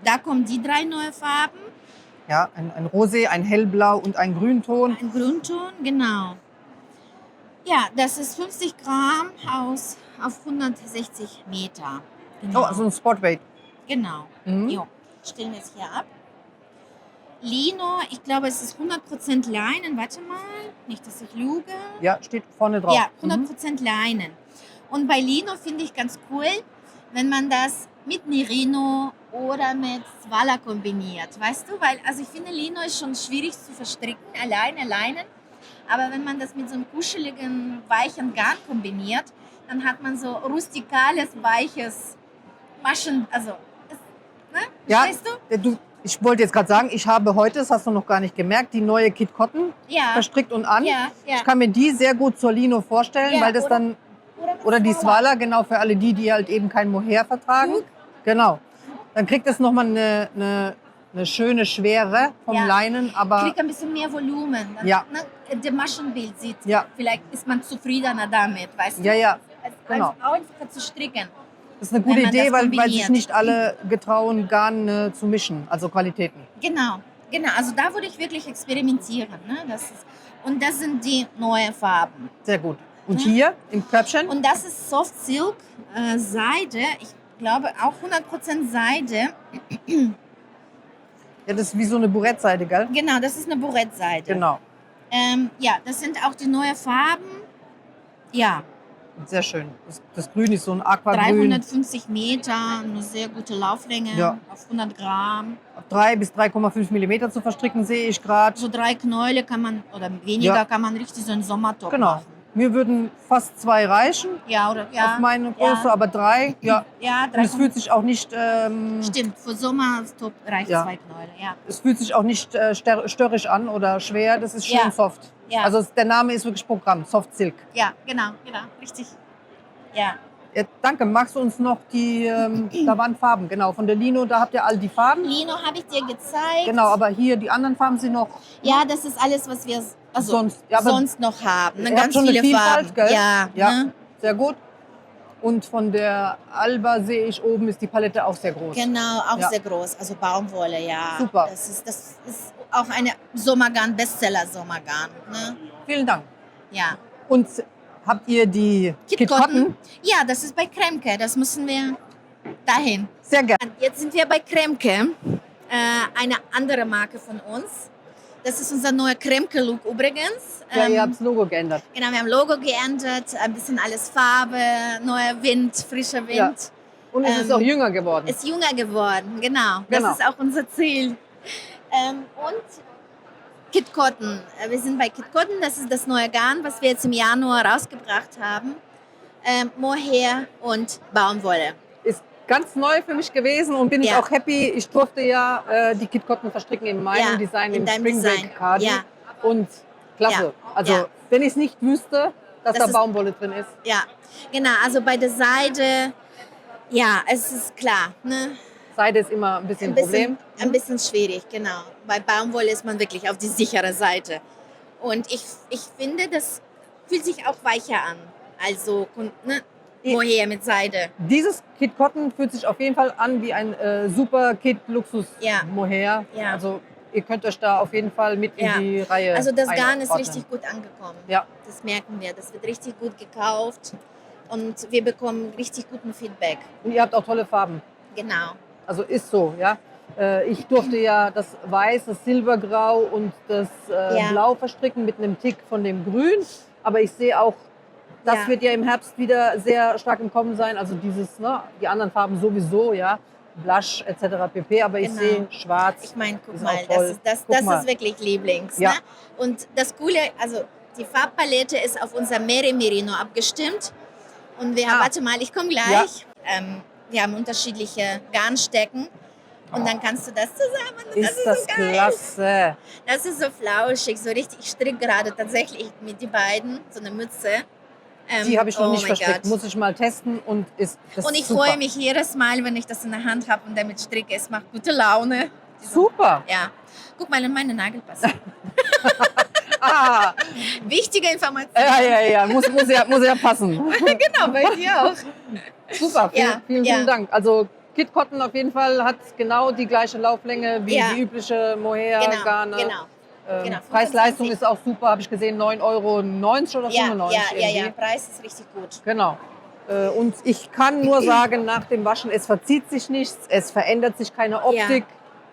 Da kommen die 3 neue Farben. Ja, ein Rosé, ein Hellblau und ein Grünton. Ein Grünton, genau. Ja, das ist 50 Gramm auf 160 Meter. Genau. Oh, also ein Spotweight. Genau. Mhm. Jo. Stellen wir es hier ab. Lino, ich glaube, es ist 100% Leinen. Warte mal, nicht, dass ich lüge. Ja, steht vorne drauf. Ja, 100% Leinen. Und bei Lino finde ich ganz cool, wenn man das mit Merino oder mit Swala kombiniert. Weißt du, weil, also ich finde, Lino ist schon schwierig zu verstricken, alleine Leinen. Aber wenn man das mit so einem kuscheligen, weichen Garn kombiniert, dann hat man so rustikales, weiches Maschen, also, ne? Ja, Verstehst du? Ich wollte jetzt gerade sagen, ich habe heute, das hast du noch gar nicht gemerkt, die neue Kit Cotton Ja. verstrickt und an. Ja, ja. Ich kann mir die sehr gut zur Lino vorstellen, Ja, weil das oder- dann, mit oder die Swala. Swala, genau, für alle die halt eben kein Mohair vertragen. Guck. Genau. Dann kriegt es nochmal eine schöne Schwere vom Ja. Leinen, aber Kriegt ein bisschen mehr Volumen. Dann, Ja. ne, der Maschenbild sieht, Ja. vielleicht ist man zufriedener damit, weißt du? ja, ja, Es ist genau. einfacher zu stricken. Das ist eine gute Wenn man Idee, das weil sich kombiniert. nicht alle getrauen, Garn zu mischen, also Qualitäten. Genau. Also da würde ich wirklich experimentieren. Ne? Und das sind die neuen Farben. Sehr gut. Und Ja. hier im Körbchen? Und das ist Soft Silk Seide. Ich glaube auch 100% Seide. Ja, das ist wie so eine Burettseide, gell? Genau, das ist eine Bourette-Seide. Genau. Ja, das sind auch die neuen Farben. Ja, Sehr schön. Das Grün ist so ein Aquagrün. 350 Meter, eine sehr gute Lauflänge Ja. auf 100 Gramm. 3 bis 3,5 Millimeter zu verstricken, sehe ich gerade. So 3 Knäule kann man, oder weniger Ja. kann man richtig so einen Sommertop Genau. machen. Mir würden fast 2 reichen Ja, oder? Ja, auf meine Größe, aber 3, ja. ja, Und es fühlt sich auch nicht, Stimmt, für Sommertop reicht Ja. 2 Knäule, ja. es fühlt sich auch nicht störrisch an oder schwer. Das ist schön Ja. soft. Ja. Also der Name ist wirklich Programm, Soft Silk. Ja, genau, richtig. Ja, Ja, danke. Magst du uns noch die, da waren Farben, genau, von der Lino, da habt ihr all die Farben. Lino habe ich dir gezeigt. Genau, aber hier die anderen Farben sind noch Ja, das ist alles, was wir sonst. Ja, aber sonst noch haben. Ne? ihr habt Ganz schon eine viele Vielfalt, Farben. gell? Ja, Ja. Ne? Sehr gut. Und von der Alba sehe ich oben ist die Palette auch sehr groß. Genau, auch Ja. sehr groß. Also Baumwolle, ja. Super. Das ist auch eine Sommergarn, Bestseller-Sommergarn. Ne? Vielen Dank. Ja. Und habt ihr die Kit Cotton? Ja, das ist bei Kremke. Das müssen wir dahin. Sehr gerne. Jetzt sind wir bei Kremke, eine andere Marke von uns. Das ist unser neuer Kremke-Look übrigens. Ja, ihr habt das Logo geändert. Genau, wir haben Logo geändert, ein bisschen alles Farbe, neuer Wind, frischer Wind. Ja. Und es ist auch jünger geworden. Ist jünger geworden, genau. Genau. Das ist auch unser Ziel. Und Kit Cotton. Wir sind bei Kit Cotton, das ist das neue Garn, was wir jetzt im Januar rausgebracht haben. Mohair und Baumwolle. Ist ganz neu für mich gewesen und bin ich Ja. auch happy. Ich durfte ja die Kit Cotton verstricken in meinem Ja, Design, in im deinem Spring Design. Break Cardi. Ja. Und klasse. Ja. Also Ja. wenn ich es nicht wüsste, dass Das da ist- Baumwolle drin ist. Ja, genau. Also bei der Seide, ja, es ist klar, ne? Seide ist immer ein bisschen Ein ein Problem. bisschen, ein bisschen schwierig, genau. Bei Baumwolle ist man wirklich auf die sichere Seite. Und ich finde, das fühlt sich auch weicher an. Also ne? Mohair mit Seide. Dieses Kit Cotton fühlt sich auf jeden Fall an wie ein super Kit Luxus Ja. Mohair. Ja. Also ihr könnt euch da auf jeden Fall mit Ja. in die Reihe Also das Garn ist einordnen. richtig gut angekommen. Ja. Das merken wir. Das wird richtig gut gekauft. Und wir bekommen richtig guten Feedback. Und ihr habt auch tolle Farben. Genau. Also ist so, ja. Ich durfte ja das Weiß, das Silbergrau und das Ja. Blau verstricken mit einem Tick von dem Grün. Aber ich sehe auch, das Ja. wird ja im Herbst wieder sehr stark im Kommen sein. Also dieses, ne, die anderen Farben sowieso, ja. Blush etc. pp. Aber ich Genau. sehe schwarz. Ich meine, guck Ist mal, auch toll. das Guck mal. ist wirklich Lieblings. Ja. Ne? Und das Coole, also die Farbpalette ist auf unser Mere Merino abgestimmt. Und wir haben, Ah. warte mal, ich komme gleich. Wir haben unterschiedliche Garnstecken. Und dann kannst du das zusammen. Und Ist das so geil. klasse. Das ist so flauschig, so richtig. Ich stricke gerade tatsächlich mit die beiden so eine Mütze. Die habe ich noch oh nicht mein verstrickt. Gott. Muss ich mal testen und ist das Und ich super. freue mich jedes Mal, wenn ich das in der Hand habe und damit stricke. Es macht gute Laune. Super. Ja. Guck mal in meine Nagelpasse. Ah, Wichtige Information. ja. Muss ja passen. Genau, bei dir auch. Super, Ja, vielen ja. Dank. Also Kit Cotton auf jeden Fall hat genau die gleiche Lauflänge wie Ja. die übliche Mohair-Garne. Genau. Preis-Leistung 25. ist auch super, habe ich gesehen, 9,90 € oder 95 Ja, irgendwie. Preis ist richtig gut. Genau. Und ich kann nur sagen, nach dem Waschen, es verzieht sich nichts, es verändert sich keine Optik.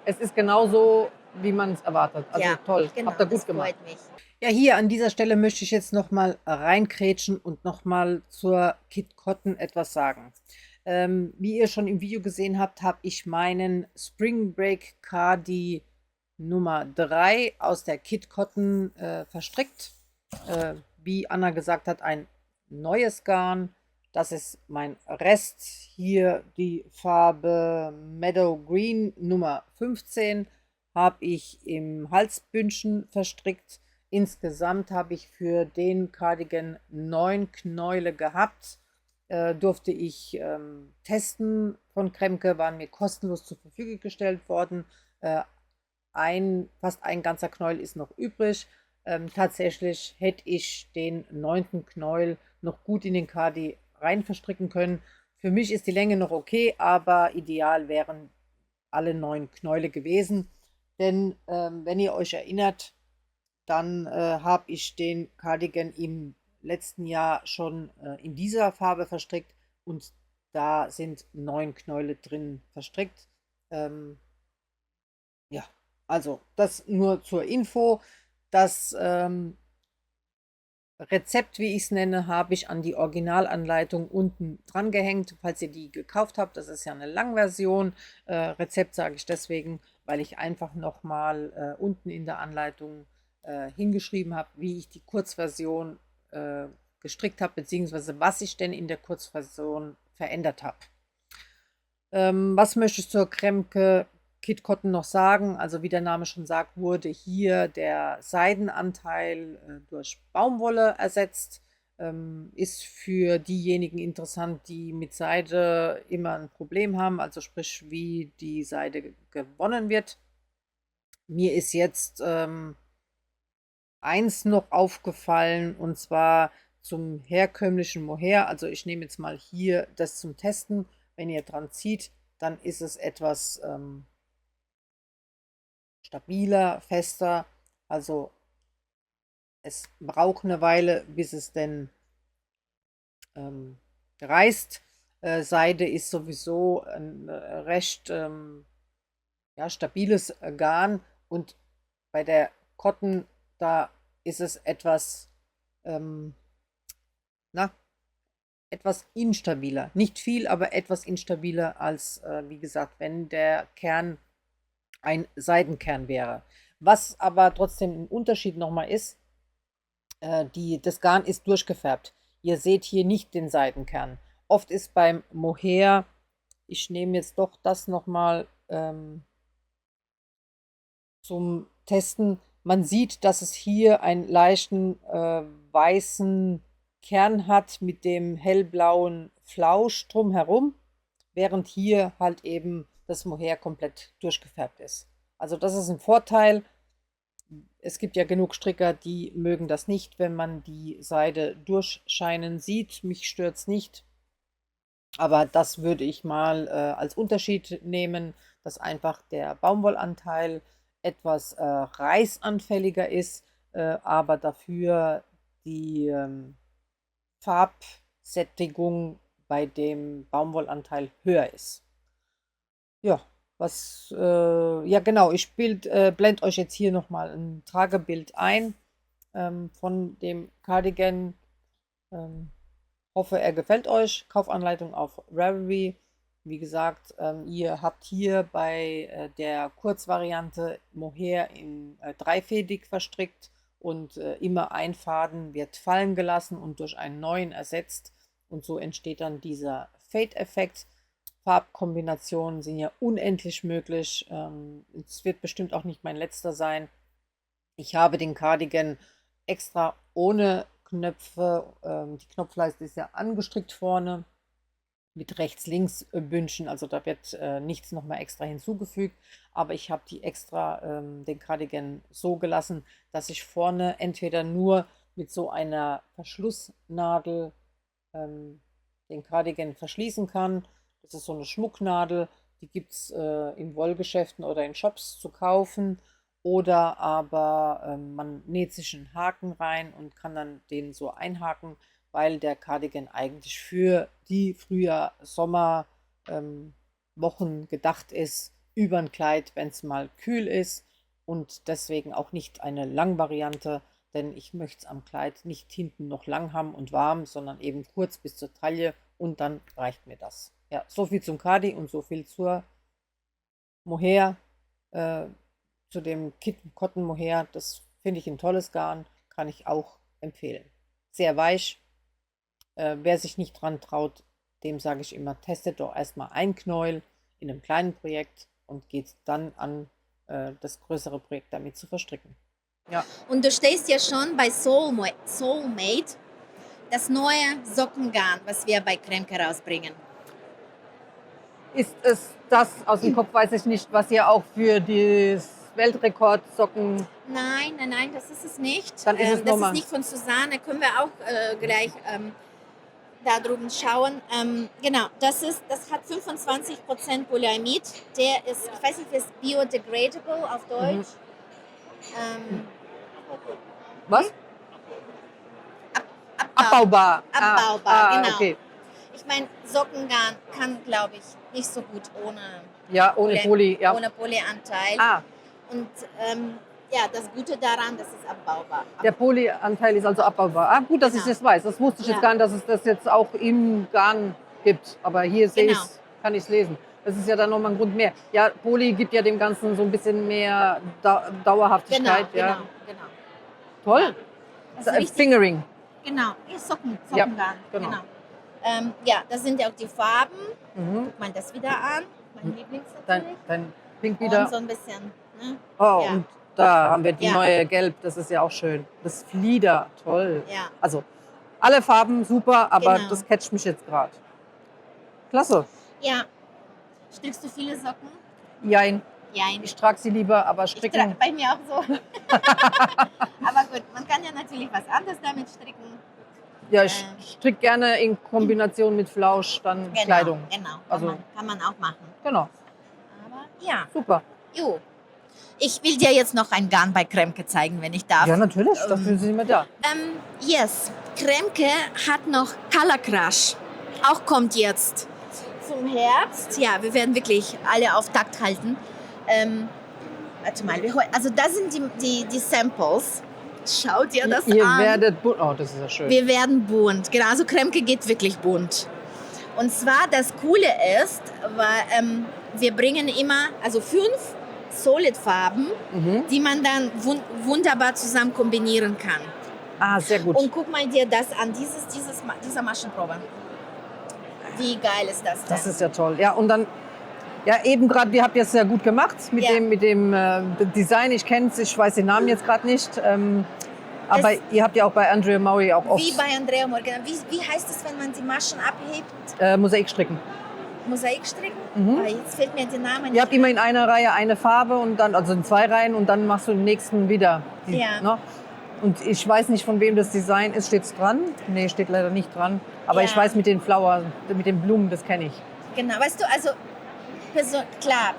Es ist genauso, wie man es erwartet. Also toll, genau, habt ihr das gut gemacht. freut mich. Ja, hier an dieser Stelle möchte ich jetzt nochmal reinkrätschen und nochmal zur Kit Cotton etwas sagen. Wie ihr schon im Video gesehen habt, habe ich meinen Spring Break Cardi Nummer 3 aus der Kit Cotton verstrickt. Wie Anna gesagt hat, ein neues Garn. Das ist mein Rest. Hier die Farbe Meadow Green Nummer 15 habe ich im Halsbündchen verstrickt. Insgesamt habe ich für den Cardigan 9 Knäule gehabt. Durfte ich testen von Kremke, waren mir kostenlos zur Verfügung gestellt worden. Fast ein ganzer Knäuel ist noch übrig. Tatsächlich hätte ich den 9. Knäuel noch gut in den Cardi rein verstricken können. Für mich ist die Länge noch okay, aber ideal wären alle 9 Knäule gewesen. Denn wenn ihr euch erinnert, dann habe ich den Cardigan im letzten Jahr schon in dieser Farbe verstrickt und da sind 9 Knäule drin verstrickt. Ja, also das nur zur Info. Das Rezept, wie ich es nenne, habe ich an die Originalanleitung unten dran gehängt, falls ihr die gekauft habt. Das ist ja eine Langversion. Rezept sage ich deswegen, weil ich einfach nochmal unten in der Anleitung hingeschrieben habe, wie ich die Kurzversion gestrickt habe, beziehungsweise was ich denn in der Kurzversion verändert habe. Was möchte ich zur Kremke Kit Cotton noch sagen? Also wie der Name schon sagt, wurde hier der Seidenanteil durch Baumwolle ersetzt. Ist für diejenigen interessant, die mit Seide immer ein Problem haben, also sprich wie die Seide gewonnen wird. Mir ist jetzt eins noch aufgefallen, und zwar zum herkömmlichen Mohair. Also ich nehme jetzt mal hier das zum Testen. Wenn ihr dran zieht, dann ist es etwas stabiler, fester. Also es braucht eine Weile, bis es denn reißt. Seide ist sowieso ein recht ja, stabiles Garn, und bei der Cotton, da ist es etwas, etwas instabiler. Nicht viel, aber etwas instabiler als, wie gesagt, wenn der Kern ein Seidenkern wäre. Was aber trotzdem ein Unterschied nochmal ist, das Garn ist durchgefärbt. Ihr seht hier nicht den Seidenkern. Oft ist beim Mohair, ich nehme jetzt doch das nochmal zum Testen, man sieht, dass es hier einen leichten weißen Kern hat mit dem hellblauen Flausch drumherum, während hier halt eben das Mohair komplett durchgefärbt ist. Also das ist ein Vorteil. Es gibt ja genug Stricker, die mögen das nicht, wenn man die Seide durchscheinen sieht. Mich stört es nicht. Aber das würde ich mal als Unterschied nehmen, dass einfach der Baumwollanteil etwas reißanfälliger ist, aber dafür die Farbsättigung bei dem Baumwollanteil höher ist. Ja, ja genau, ich blende euch jetzt hier nochmal ein Tragebild ein von dem Cardigan. Hoffe, er gefällt euch. Kaufanleitung auf Ravelry. Wie gesagt, ihr habt hier bei der Kurzvariante Mohair in dreifädig verstrickt und immer ein Faden wird fallen gelassen und durch einen neuen ersetzt. Und so entsteht dann dieser Fade-Effekt. Farbkombinationen sind ja unendlich möglich. Es wird bestimmt auch nicht mein letzter sein. Ich habe den Cardigan extra ohne Knöpfe. Die Knopfleiste ist ja angestrickt vorne mit Rechts-Links-Bündchen. Also da wird nichts nochmal extra hinzugefügt. Aber ich habe die extra den Cardigan so gelassen, dass ich vorne entweder nur mit so einer Verschlussnadel den Cardigan verschließen kann. Das ist so eine Schmucknadel, die gibt es in Wollgeschäften oder in Shops zu kaufen. Oder aber man näht sich einen Haken rein und kann dann den so einhaken, weil der Cardigan eigentlich für die Frühjahr-Sommer-Wochen gedacht ist, über ein Kleid, wenn es mal kühl ist und deswegen auch nicht eine Langvariante, denn ich möchte es am Kleid nicht hinten noch lang haben und warm, sondern eben kurz bis zur Taille und dann reicht mir das. Ja, so viel zum Cardi und so viel zur Mohair, zu dem Cotton Mohair. Das finde ich ein tolles Garn, kann ich auch empfehlen. Sehr weich. Wer sich nicht dran traut, dem sage ich immer, testet doch erstmal ein Knäuel in einem kleinen Projekt und geht dann an, das größere Projekt damit zu verstricken. Ja. Und du stehst ja schon bei Soulmate, das neue Sockengarn, was wir bei Kremke rausbringen. Ist es das, aus dem Kopf weiß ich nicht, was ihr auch für das Weltrekordsocken... Nein, das ist es nicht. Dann ist es das ist nicht von Susanne, können wir auch gleich da drüben schauen. Genau, das hat 25% Polyamid. Der ist, ich weiß nicht, wie es biodegradable auf Deutsch. Was? Abbaubar. Abbaubar, Genau. Okay. Ich meine, Sockengarn kann, glaube ich, nicht so gut ohne Poly. Ja. ohne Polyanteil. Und ja, das Gute daran, das ist abbaubar. Der Polyanteil ist also abbaubar. Gut, dass ich das weiß. Das wusste ich jetzt gar nicht, dass es das jetzt auch im Garn gibt. Aber hier kann ich es lesen. Das ist ja dann nochmal ein Grund mehr. Ja, Poly gibt ja dem Ganzen so ein bisschen mehr Dauerhaftigkeit. Genau. Toll. Ja, Fingering. Genau, Sockengarn. Genau. Ja, das sind ja auch die Farben. Guck mal das wieder an. Mein Lieblings natürlich. Dein Pink wieder. Und so ein bisschen. Ne? Oh, ja. Und da haben wir die neue Gelb. Das ist ja auch schön. Das Flieder, toll. Ja. Also alle Farben super, aber das catcht mich jetzt gerade. Klasse. Ja. Strickst du viele Socken? Jein. Jein. Ich trage sie lieber, aber stricken. Bei mir auch so. Aber gut, man kann ja natürlich was anderes damit stricken. Ja, ich stricke gerne in Kombination mit Flausch dann Kleidung. Genau, also, kann man auch machen. Genau. Aber ja. Super. Jo. Ich will dir jetzt noch ein Garn bei Kremke zeigen, wenn ich darf. Ja, natürlich, dafür sind wir da. Yes, Kremke hat noch Color Crush. Auch kommt jetzt zum Herbst. Ja, wir werden wirklich alle auf Takt halten. Warte mal, also das sind die Samples. Schaut ihr das Ihr an? werdet bunt. Oh, das ist ja schön. Wir werden bunt. Genau, also Kremke geht wirklich bunt. Und zwar das Coole ist, weil, wir bringen immer 5 Solid-Farben, die man dann wunderbar zusammen kombinieren kann. Ah, sehr gut. Und guck mal dir das an, dieser Maschenprobe. Wie geil ist das denn? Das ist ja toll. Ja, und dann, ja, eben gerade, ihr habt es ja gut gemacht mit dem Design. Ich kenne es, ich weiß den Namen jetzt gerade nicht. Aber ihr habt ja auch bei Andrea Maury auch oft... Wie bei Andrea Maury. Wie heißt es, wenn man die Maschen abhebt? Mosaikstricken. Mosaikstricken? Aber jetzt fehlt mir der Name nicht. Ihr habt immer in einer Reihe eine Farbe und dann, also in 2 Reihen und dann machst du den nächsten wieder. Ne? Und ich weiß nicht, von wem das Design ist. Steht es dran? Nee, steht leider nicht dran. Aber ich weiß mit den Flowers, mit den Blumen, das kenne ich. Genau, weißt du, also klar,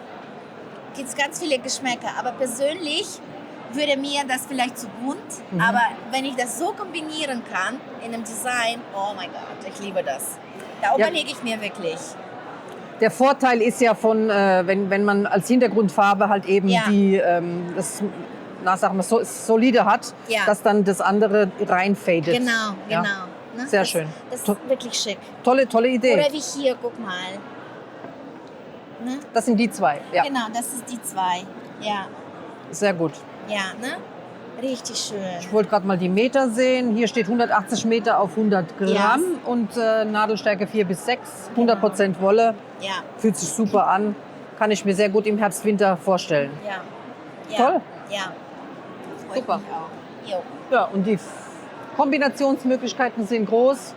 gibt es ganz viele Geschmäcker, aber persönlich würde mir das vielleicht zu bunt, aber wenn ich das so kombinieren kann in einem Design, oh mein Gott, ich liebe das. Da überlege ich mir wirklich. Der Vorteil ist ja von, wenn man als Hintergrundfarbe halt eben das solide hat, dass dann das andere reinfadet. Genau. Ne? Sehr schön. Das ist wirklich schick. Tolle Idee. Oder wie hier, guck mal. Ne? Das sind die 2. Ja. Genau, das ist die 2. Ja. Sehr gut. Ja, ne? Richtig schön. Ich wollte gerade mal die Meter sehen. Hier steht 180 Meter auf 100 Gramm und Nadelstärke 4 bis 6, 100% Wolle. Ja. Fühlt sich super an. Kann ich mir sehr gut im Herbst, Winter vorstellen. Ja. Toll. Ja. Super. Ja, und die Kombinationsmöglichkeiten sind groß.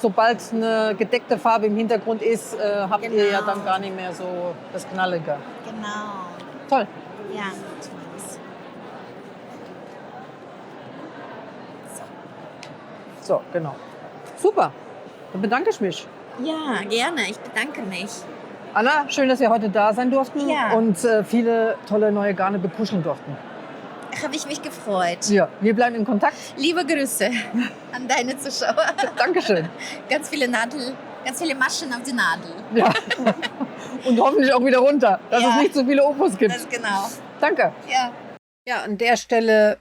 Sobald eine gedeckte Farbe im Hintergrund ist, habt ihr ja dann gar nicht mehr so das Knallige. Genau. Toll. Ja. So, genau. Super. Dann bedanke ich mich. Ja, gerne. Ich bedanke mich. Anna, schön, dass wir heute da sein durften Ja. und viele tolle neue Garne bekuscheln durften. Habe ich mich gefreut. Ja, wir bleiben in Kontakt. Liebe Grüße an deine Zuschauer. Dankeschön. Ganz viele Maschen auf die Nadel. Ja. Und hoffentlich auch wieder runter, dass Ja. es nicht so viele Opus gibt. Das genau. Danke. Ja. Ja, an der Stelle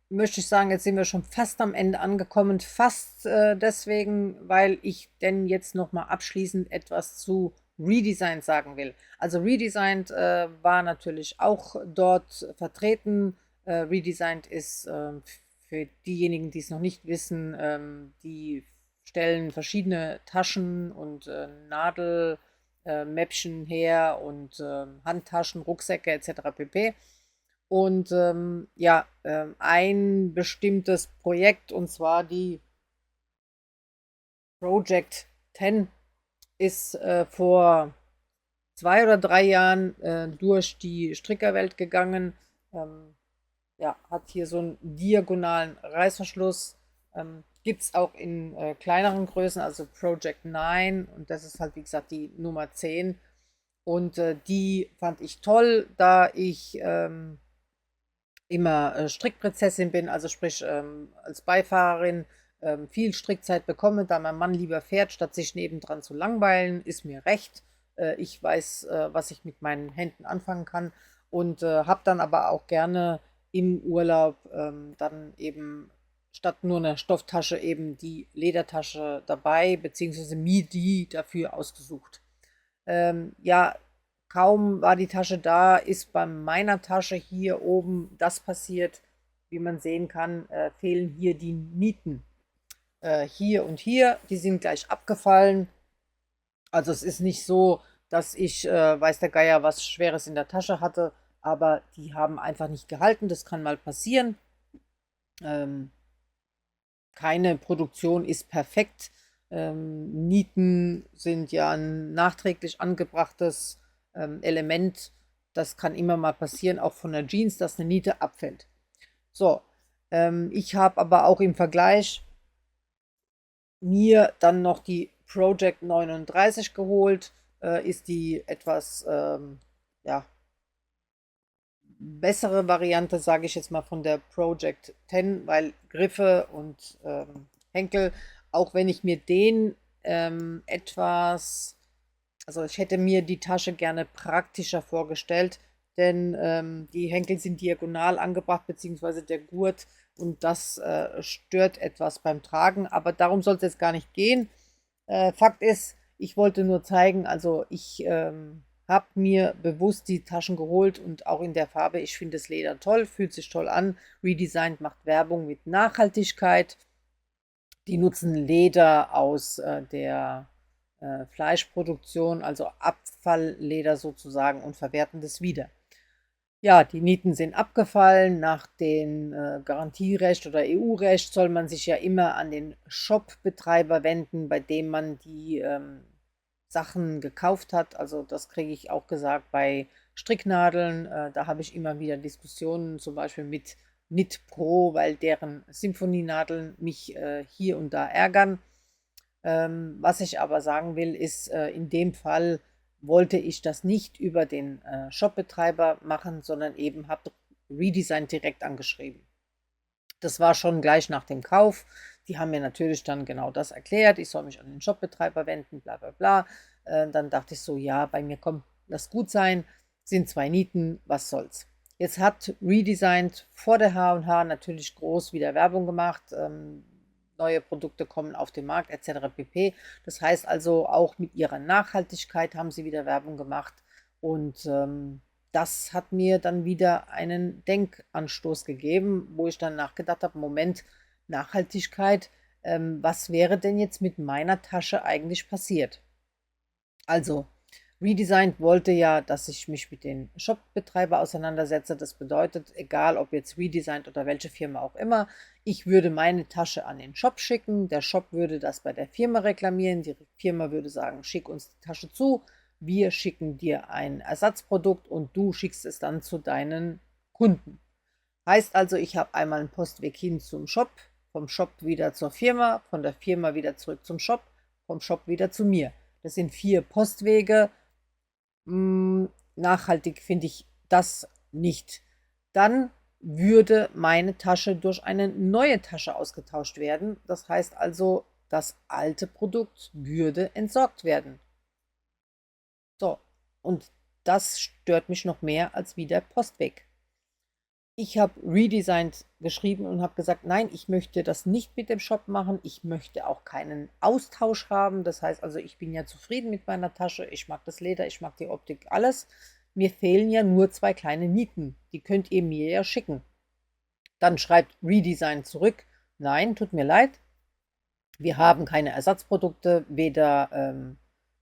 möchte ich sagen, jetzt sind wir schon fast am Ende angekommen. Fast deswegen, weil ich denn jetzt nochmal abschließend etwas zu Redesigned sagen will. Also Redesigned war natürlich auch dort vertreten. Redesigned ist für diejenigen, die es noch nicht wissen, die stellen verschiedene Taschen und Nadelmäppchen her und Handtaschen, Rucksäcke etc. pp. Und ein bestimmtes Projekt, und zwar die Project 10, ist vor 2 oder 3 Jahren durch die Strickerwelt gegangen. Hat hier so einen diagonalen Reißverschluss. Gibt es auch in kleineren Größen, also Project 9, und das ist halt, wie gesagt, die Nummer 10. Und die fand ich toll, da ich immer Strickprinzessin bin, also sprich als Beifahrerin viel Strickzeit bekomme, da mein Mann lieber fährt, statt sich nebendran zu langweilen, ist mir recht. Ich weiß, was ich mit meinen Händen anfangen kann, und habe dann aber auch gerne im Urlaub dann eben statt nur einer Stofftasche eben die Ledertasche dabei, beziehungsweise mir die dafür ausgesucht. Kaum war die Tasche da, ist bei meiner Tasche hier oben das passiert. Wie man sehen kann, fehlen hier die Nieten. Hier und hier, die sind gleich abgefallen. Also es ist nicht so, dass ich, weiß der Geier, was Schweres in der Tasche hatte, aber die haben einfach nicht gehalten. Das kann mal passieren. Keine Produktion ist perfekt. Nieten sind ja ein nachträglich angebrachtes Element. Das kann immer mal passieren, auch von der Jeans, dass eine Niete abfällt. So, ich habe aber auch im Vergleich mir dann noch die Project 39 geholt. Ist die etwas bessere Variante, sage ich jetzt mal, von der Project 10, weil Griffe und Henkel, auch wenn ich mir den also ich hätte mir die Tasche gerne praktischer vorgestellt, denn die Henkel sind diagonal angebracht, beziehungsweise der Gurt, und das stört etwas beim Tragen, aber darum soll es jetzt gar nicht gehen. Fakt ist, ich wollte nur zeigen, also ich habe mir bewusst die Taschen geholt und auch in der Farbe. Ich finde das Leder toll, fühlt sich toll an. Redesigned macht Werbung mit Nachhaltigkeit. Die nutzen Leder aus der Fleischproduktion, also Abfallleder sozusagen, und verwerten das wieder. Ja, die Nieten sind abgefallen. Nach dem Garantierecht oder EU-Recht soll man sich ja immer an den Shop-Betreiber wenden, bei dem man die Sachen gekauft hat. Also das kriege ich auch gesagt bei Stricknadeln. Da habe ich immer wieder Diskussionen, zum Beispiel mit Knit Pro, weil deren Symphonienadeln mich hier und da ärgern. Was ich aber sagen will, ist, in dem Fall wollte ich das nicht über den Shopbetreiber machen, sondern eben habe Redesigned direkt angeschrieben. Das war schon gleich nach dem Kauf. Die haben mir natürlich dann genau das erklärt. Ich soll mich an den Shopbetreiber wenden, bla bla bla. Dann dachte ich so, ja, bei mir kommt das gut sein. Sind 2 Nieten, was soll's. Jetzt hat Redesigned vor der H&H natürlich groß wieder Werbung gemacht. Neue Produkte kommen auf den Markt etc. pp. Das heißt also, auch mit ihrer Nachhaltigkeit haben sie wieder Werbung gemacht, und das hat mir dann wieder einen Denkanstoß gegeben, wo ich dann nachgedacht habe, Moment, Nachhaltigkeit, was wäre denn jetzt mit meiner Tasche eigentlich passiert? Also, Redesigned wollte ja, dass ich mich mit den Shopbetreiber auseinandersetze. Das bedeutet, egal ob jetzt Redesigned oder welche Firma auch immer, ich würde meine Tasche an den Shop schicken. Der Shop würde das bei der Firma reklamieren. Die Firma würde sagen, schick uns die Tasche zu. Wir schicken dir ein Ersatzprodukt und du schickst es dann zu deinen Kunden. Heißt also, ich habe einmal einen Postweg hin zum Shop, vom Shop wieder zur Firma, von der Firma wieder zurück zum Shop, vom Shop wieder zu mir. Das sind 4 Postwege. Nachhaltig finde ich das nicht. Dann würde meine Tasche durch eine neue Tasche ausgetauscht werden. Das heißt also, das alte Produkt würde entsorgt werden. So, und das stört mich noch mehr als wie der Postweg. Ich habe redesigned geschrieben und habe gesagt, nein, ich möchte das nicht mit dem Shop machen. Ich möchte auch keinen Austausch haben. Das heißt also, ich bin ja zufrieden mit meiner Tasche. Ich mag das Leder, ich mag die Optik, alles. Mir fehlen ja nur 2 kleine Nieten. Die könnt ihr mir ja schicken. Dann schreibt Redesign zurück, nein, tut mir leid. Wir haben keine Ersatzprodukte, weder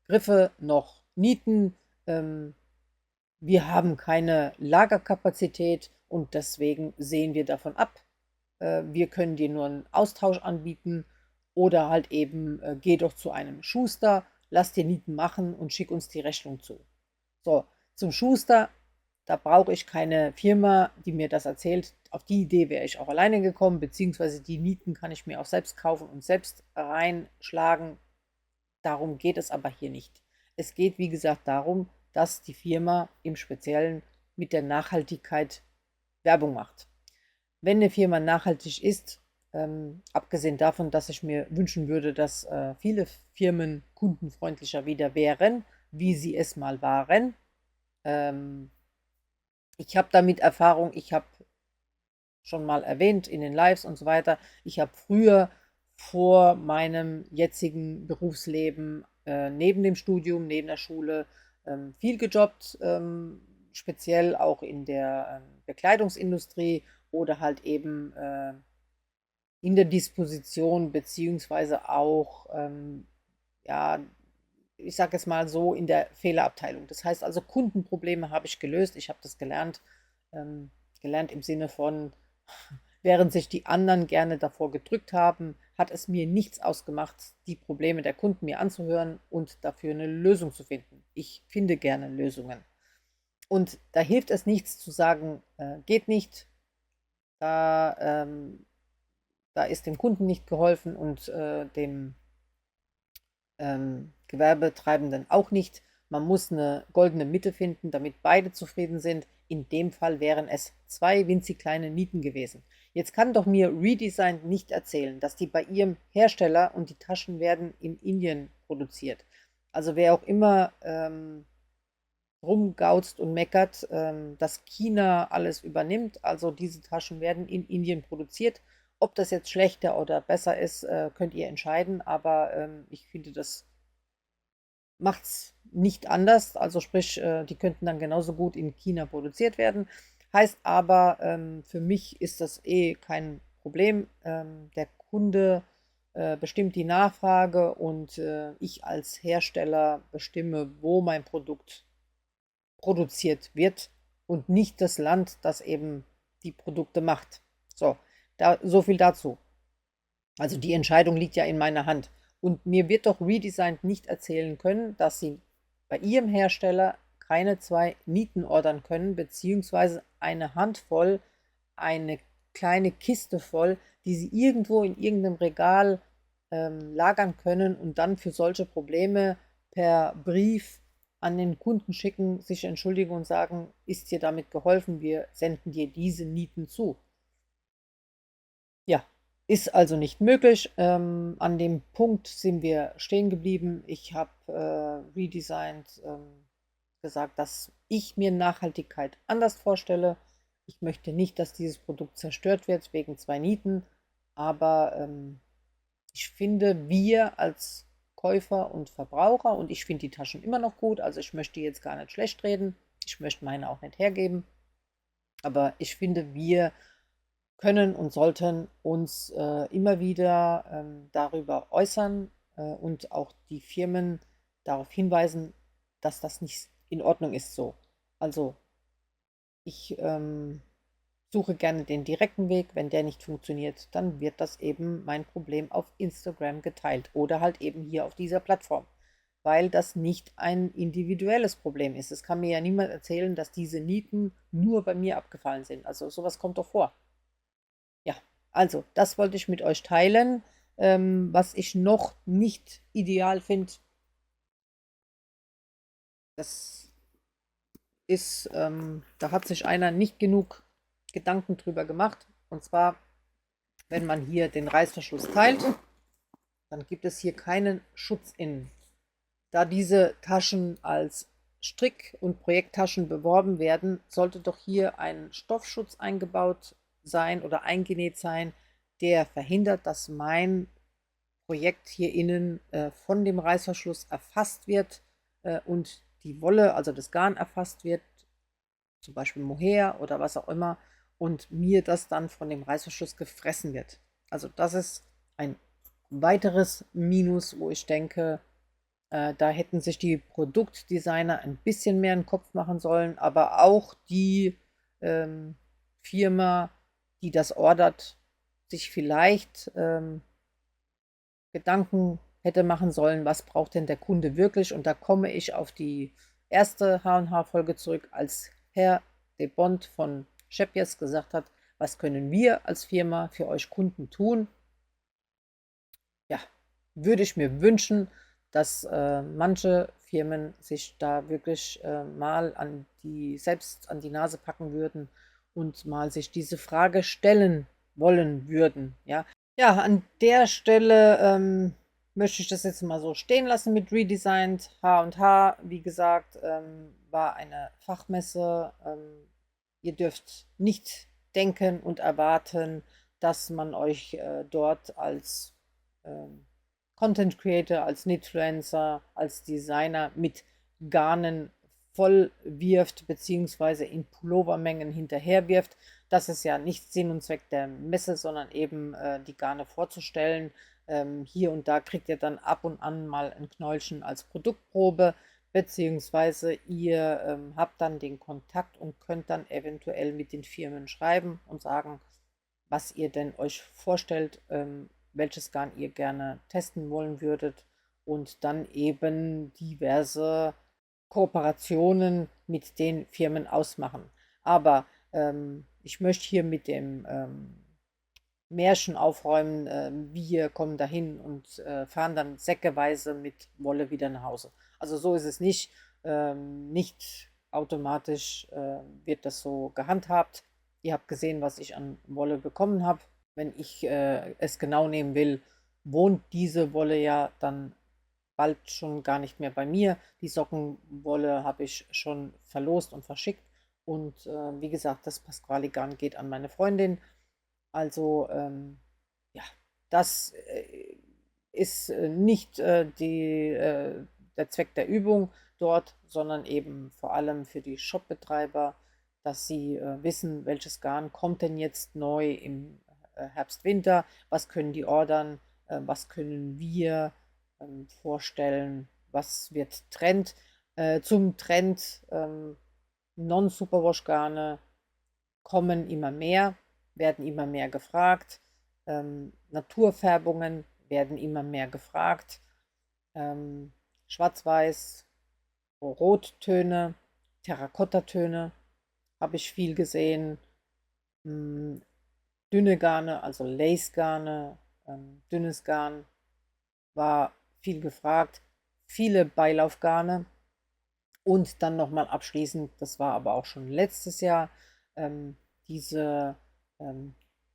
Griffe noch Nieten. Wir haben keine Lagerkapazität und deswegen sehen wir davon ab. Wir können dir nur einen Austausch anbieten oder halt eben geh doch zu einem Schuster, lass dir Nieten machen und schick uns die Rechnung zu. So, zum Schuster, da brauche ich keine Firma, die mir das erzählt. Auf die Idee wäre ich auch alleine gekommen, beziehungsweise die Nieten kann ich mir auch selbst kaufen und selbst reinschlagen. Darum geht es aber hier nicht. Es geht, wie gesagt, darum, dass die Firma im Speziellen mit der Nachhaltigkeit Werbung macht. Wenn eine Firma nachhaltig ist, abgesehen davon, dass ich mir wünschen würde, dass viele Firmen kundenfreundlicher wieder wären, wie sie es mal waren. Ich habe damit Erfahrung, ich habe schon mal erwähnt in den Lives und so weiter, ich habe früher vor meinem jetzigen Berufsleben neben dem Studium, neben der Schule viel gejobbt, speziell auch in der Bekleidungsindustrie oder halt eben in der Disposition beziehungsweise auch, ja, ich sage es mal so, in der Fehlerabteilung. Das heißt also, Kundenprobleme habe ich gelöst. Ich habe das gelernt, gelernt im Sinne von, während sich die anderen gerne davor gedrückt haben, hat es mir nichts ausgemacht, die Probleme der Kunden mir anzuhören und dafür eine Lösung zu finden. Ich finde gerne Lösungen. Und da hilft es nichts zu sagen, geht nicht, da, da ist dem Kunden nicht geholfen und dem Gewerbetreibenden auch nicht. Man muss eine goldene Mitte finden, damit beide zufrieden sind. In dem Fall wären es 2 winzig kleine Nieten gewesen. Jetzt kann doch mir Redesign nicht erzählen, dass die bei ihrem Hersteller und die Taschen werden in Indien produziert. Also wer auch immer rumgauzt und meckert, dass China alles übernimmt, also diese Taschen werden in Indien produziert. Ob das jetzt schlechter oder besser ist, könnt ihr entscheiden, aber ich finde, das macht es nicht anders. Also sprich, die könnten dann genauso gut in China produziert werden. Heißt aber, für mich ist das kein Problem. Der Kunde bestimmt die Nachfrage und ich als Hersteller bestimme, wo mein Produkt produziert wird und nicht das Land, das eben die Produkte macht. So, so viel dazu. Also die Entscheidung liegt ja in meiner Hand. Und mir wird doch Redesigned nicht erzählen können, dass sie bei ihrem Hersteller keine 2 Nieten ordern können, beziehungsweise eine Handvoll, eine kleine Kiste voll, die sie irgendwo in irgendeinem Regal lagern können und dann für solche Probleme per Brief an den Kunden schicken, sich entschuldigen und sagen, ist dir damit geholfen, wir senden dir diese Nieten zu. Ja, ist also nicht möglich. An dem Punkt sind wir stehen geblieben. Ich habe redesigned, gesagt, dass ich mir Nachhaltigkeit anders vorstelle. Ich möchte nicht, dass dieses Produkt zerstört wird wegen 2 Nieten, aber ich finde, wir als Käufer und Verbraucher, und ich finde die Taschen immer noch gut, also ich möchte jetzt gar nicht schlecht reden, ich möchte meine auch nicht hergeben, aber ich finde, wir können und sollten uns immer wieder darüber äußern und auch die Firmen darauf hinweisen, dass das nicht in Ordnung ist so. Also ich suche gerne den direkten Weg. Wenn der nicht funktioniert, dann wird das eben mein Problem auf Instagram geteilt oder halt eben hier auf dieser Plattform, weil das nicht ein individuelles Problem ist. Es kann mir ja niemand erzählen, dass diese Nieten nur bei mir abgefallen sind. Also sowas kommt doch vor. Ja, also das wollte ich mit euch teilen. Was ich noch nicht ideal finde, das ist, da hat sich einer nicht genug Gedanken drüber gemacht. Und zwar, wenn man hier den Reißverschluss teilt, dann gibt es hier keinen Schutz innen. Da diese Taschen als Strick- und Projekttaschen beworben werden, sollte doch hier ein Stoffschutz eingebaut sein oder eingenäht sein, der verhindert, dass mein Projekt hier innen von dem Reißverschluss erfasst wird und die Wolle, also das Garn erfasst wird, zum Beispiel Mohair oder was auch immer, und mir das dann von dem Reißverschluss gefressen wird. Also das ist ein weiteres Minus, wo ich denke, da hätten sich die Produktdesigner ein bisschen mehr einen Kopf machen sollen, aber auch die Firma, die das ordert, sich vielleicht Gedanken hätte machen sollen, was braucht denn der Kunde wirklich? Und da komme ich auf die erste H&H-Folge zurück, als Herr de Bond von Scheppjes gesagt hat, was können wir als Firma für euch Kunden tun? Ja, würde ich mir wünschen, dass manche Firmen sich da wirklich mal selbst an die Nase packen würden und mal sich diese Frage stellen wollen würden. Ja, ja, an der Stelle möchte ich das jetzt mal so stehen lassen mit Redesigned. H&H, wie gesagt, war eine Fachmesse. Ihr dürft nicht denken und erwarten, dass man euch dort als Content Creator, als Knitfluencer, als Designer mit Garnen voll wirft, beziehungsweise in Pullovermengen hinterher wirft. Das ist ja nicht Sinn und Zweck der Messe, sondern eben die Garne vorzustellen. Hier und da kriegt ihr dann ab und an mal ein Knäulchen als Produktprobe, beziehungsweise ihr habt dann den Kontakt und könnt dann eventuell mit den Firmen schreiben und sagen, was ihr denn euch vorstellt, welches Garn ihr gerne testen wollen würdet und dann eben diverse Kooperationen mit den Firmen ausmachen. Aber ich möchte hier mit dem Märchen aufräumen. Wir kommen dahin und fahren dann säckeweise mit Wolle wieder nach Hause. Also so ist es nicht. Nicht automatisch wird das so gehandhabt. Ihr habt gesehen, was ich an Wolle bekommen habe. Wenn ich es genau nehmen will, wohnt diese Wolle ja dann bald schon gar nicht mehr bei mir. Die Sockenwolle habe ich schon verlost und verschickt. Und wie gesagt, das Pasquale-Garn geht an meine Freundin. Also ja, das ist nicht der Zweck der Übung dort, sondern eben vor allem für die Shopbetreiber, dass sie wissen, welches Garn kommt denn jetzt neu im Herbst, Winter, was können die ordern, was können wir vorstellen, was wird Trend. Zum Trend Non-Superwash-Garne kommen immer mehr, werden immer mehr gefragt. Naturfärbungen werden immer mehr gefragt. Schwarz-Weiß, Rottöne, Terrakottatöne habe ich viel gesehen. Dünne Garne, also Lace-Garne, dünnes Garn war viel gefragt. Viele Beilaufgarne. Und dann nochmal abschließend, das war aber auch schon letztes Jahr, diese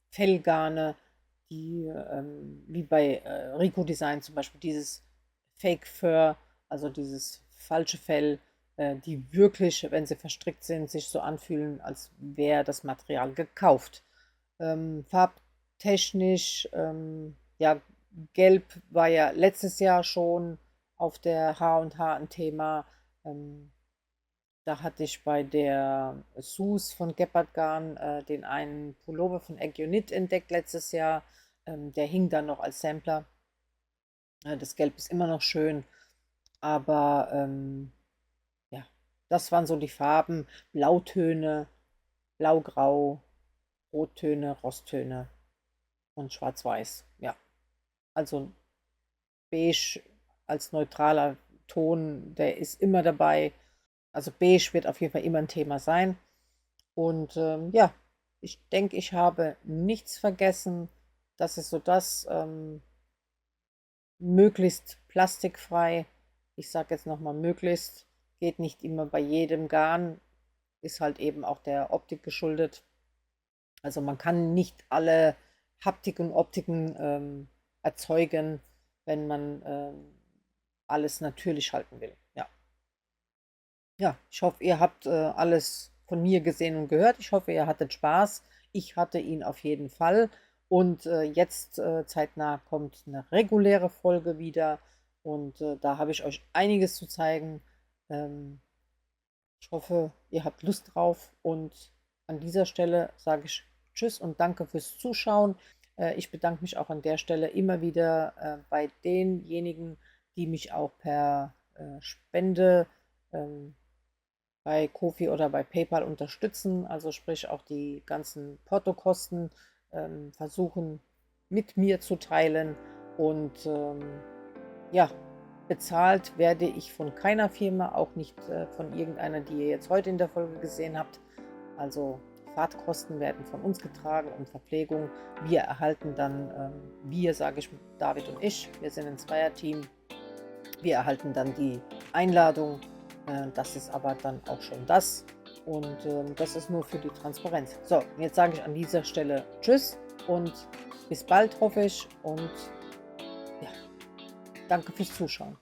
Fellgarne, die wie bei Rico Design zum Beispiel dieses Fake Fur, also dieses falsche Fell, die wirklich, wenn sie verstrickt sind, sich so anfühlen, als wäre das Material gekauft. Farbtechnisch, ja, Gelb war ja letztes Jahr schon auf der H&H ein Thema. Da hatte ich bei der Sus von Gepard Garn den einen Pullover von Egg entdeckt letztes Jahr. Der hing dann noch als Sampler. Das Gelb ist immer noch schön, aber ja, das waren so die Farben. Blautöne, Blaugrau, Rottöne, Rosttöne und Schwarz-Weiß. Ja, also beige als neutraler Ton, der ist immer dabei. Also beige wird auf jeden Fall immer ein Thema sein. Und ja, ich denke, ich habe nichts vergessen. Das ist so das, möglichst plastikfrei. Ich sage jetzt nochmal möglichst, geht nicht immer bei jedem Garn, ist halt eben auch der Optik geschuldet. Also man kann nicht alle Haptik und Optiken erzeugen, wenn man alles natürlich halten will. Ja. Ja, ich hoffe, ihr habt alles von mir gesehen und gehört. Ich hoffe, ihr hattet Spaß. Ich hatte ihn auf jeden Fall. Und jetzt zeitnah kommt eine reguläre Folge wieder. Und da habe ich euch einiges zu zeigen. Ähm, Ich hoffe, ihr habt Lust drauf. Und an dieser Stelle sage ich Tschüss und danke fürs Zuschauen. Ich bedanke mich auch an der Stelle immer wieder bei denjenigen, die mich auch per Spende bei Ko-fi oder bei PayPal unterstützen, also sprich auch die ganzen Portokosten versuchen mit mir zu teilen. Und ja, bezahlt werde ich von keiner Firma, auch nicht von irgendeiner, die ihr jetzt heute in der Folge gesehen habt. Also Fahrtkosten werden von uns getragen und Verpflegung. Wir erhalten dann, wir sage ich, David und ich, wir sind ein Zweierteam. Wir erhalten dann die Einladung. Das ist aber dann auch schon das. Und das ist nur für die Transparenz. So, jetzt sage ich an dieser Stelle Tschüss und bis bald, hoffe ich. Und ja, danke fürs Zuschauen.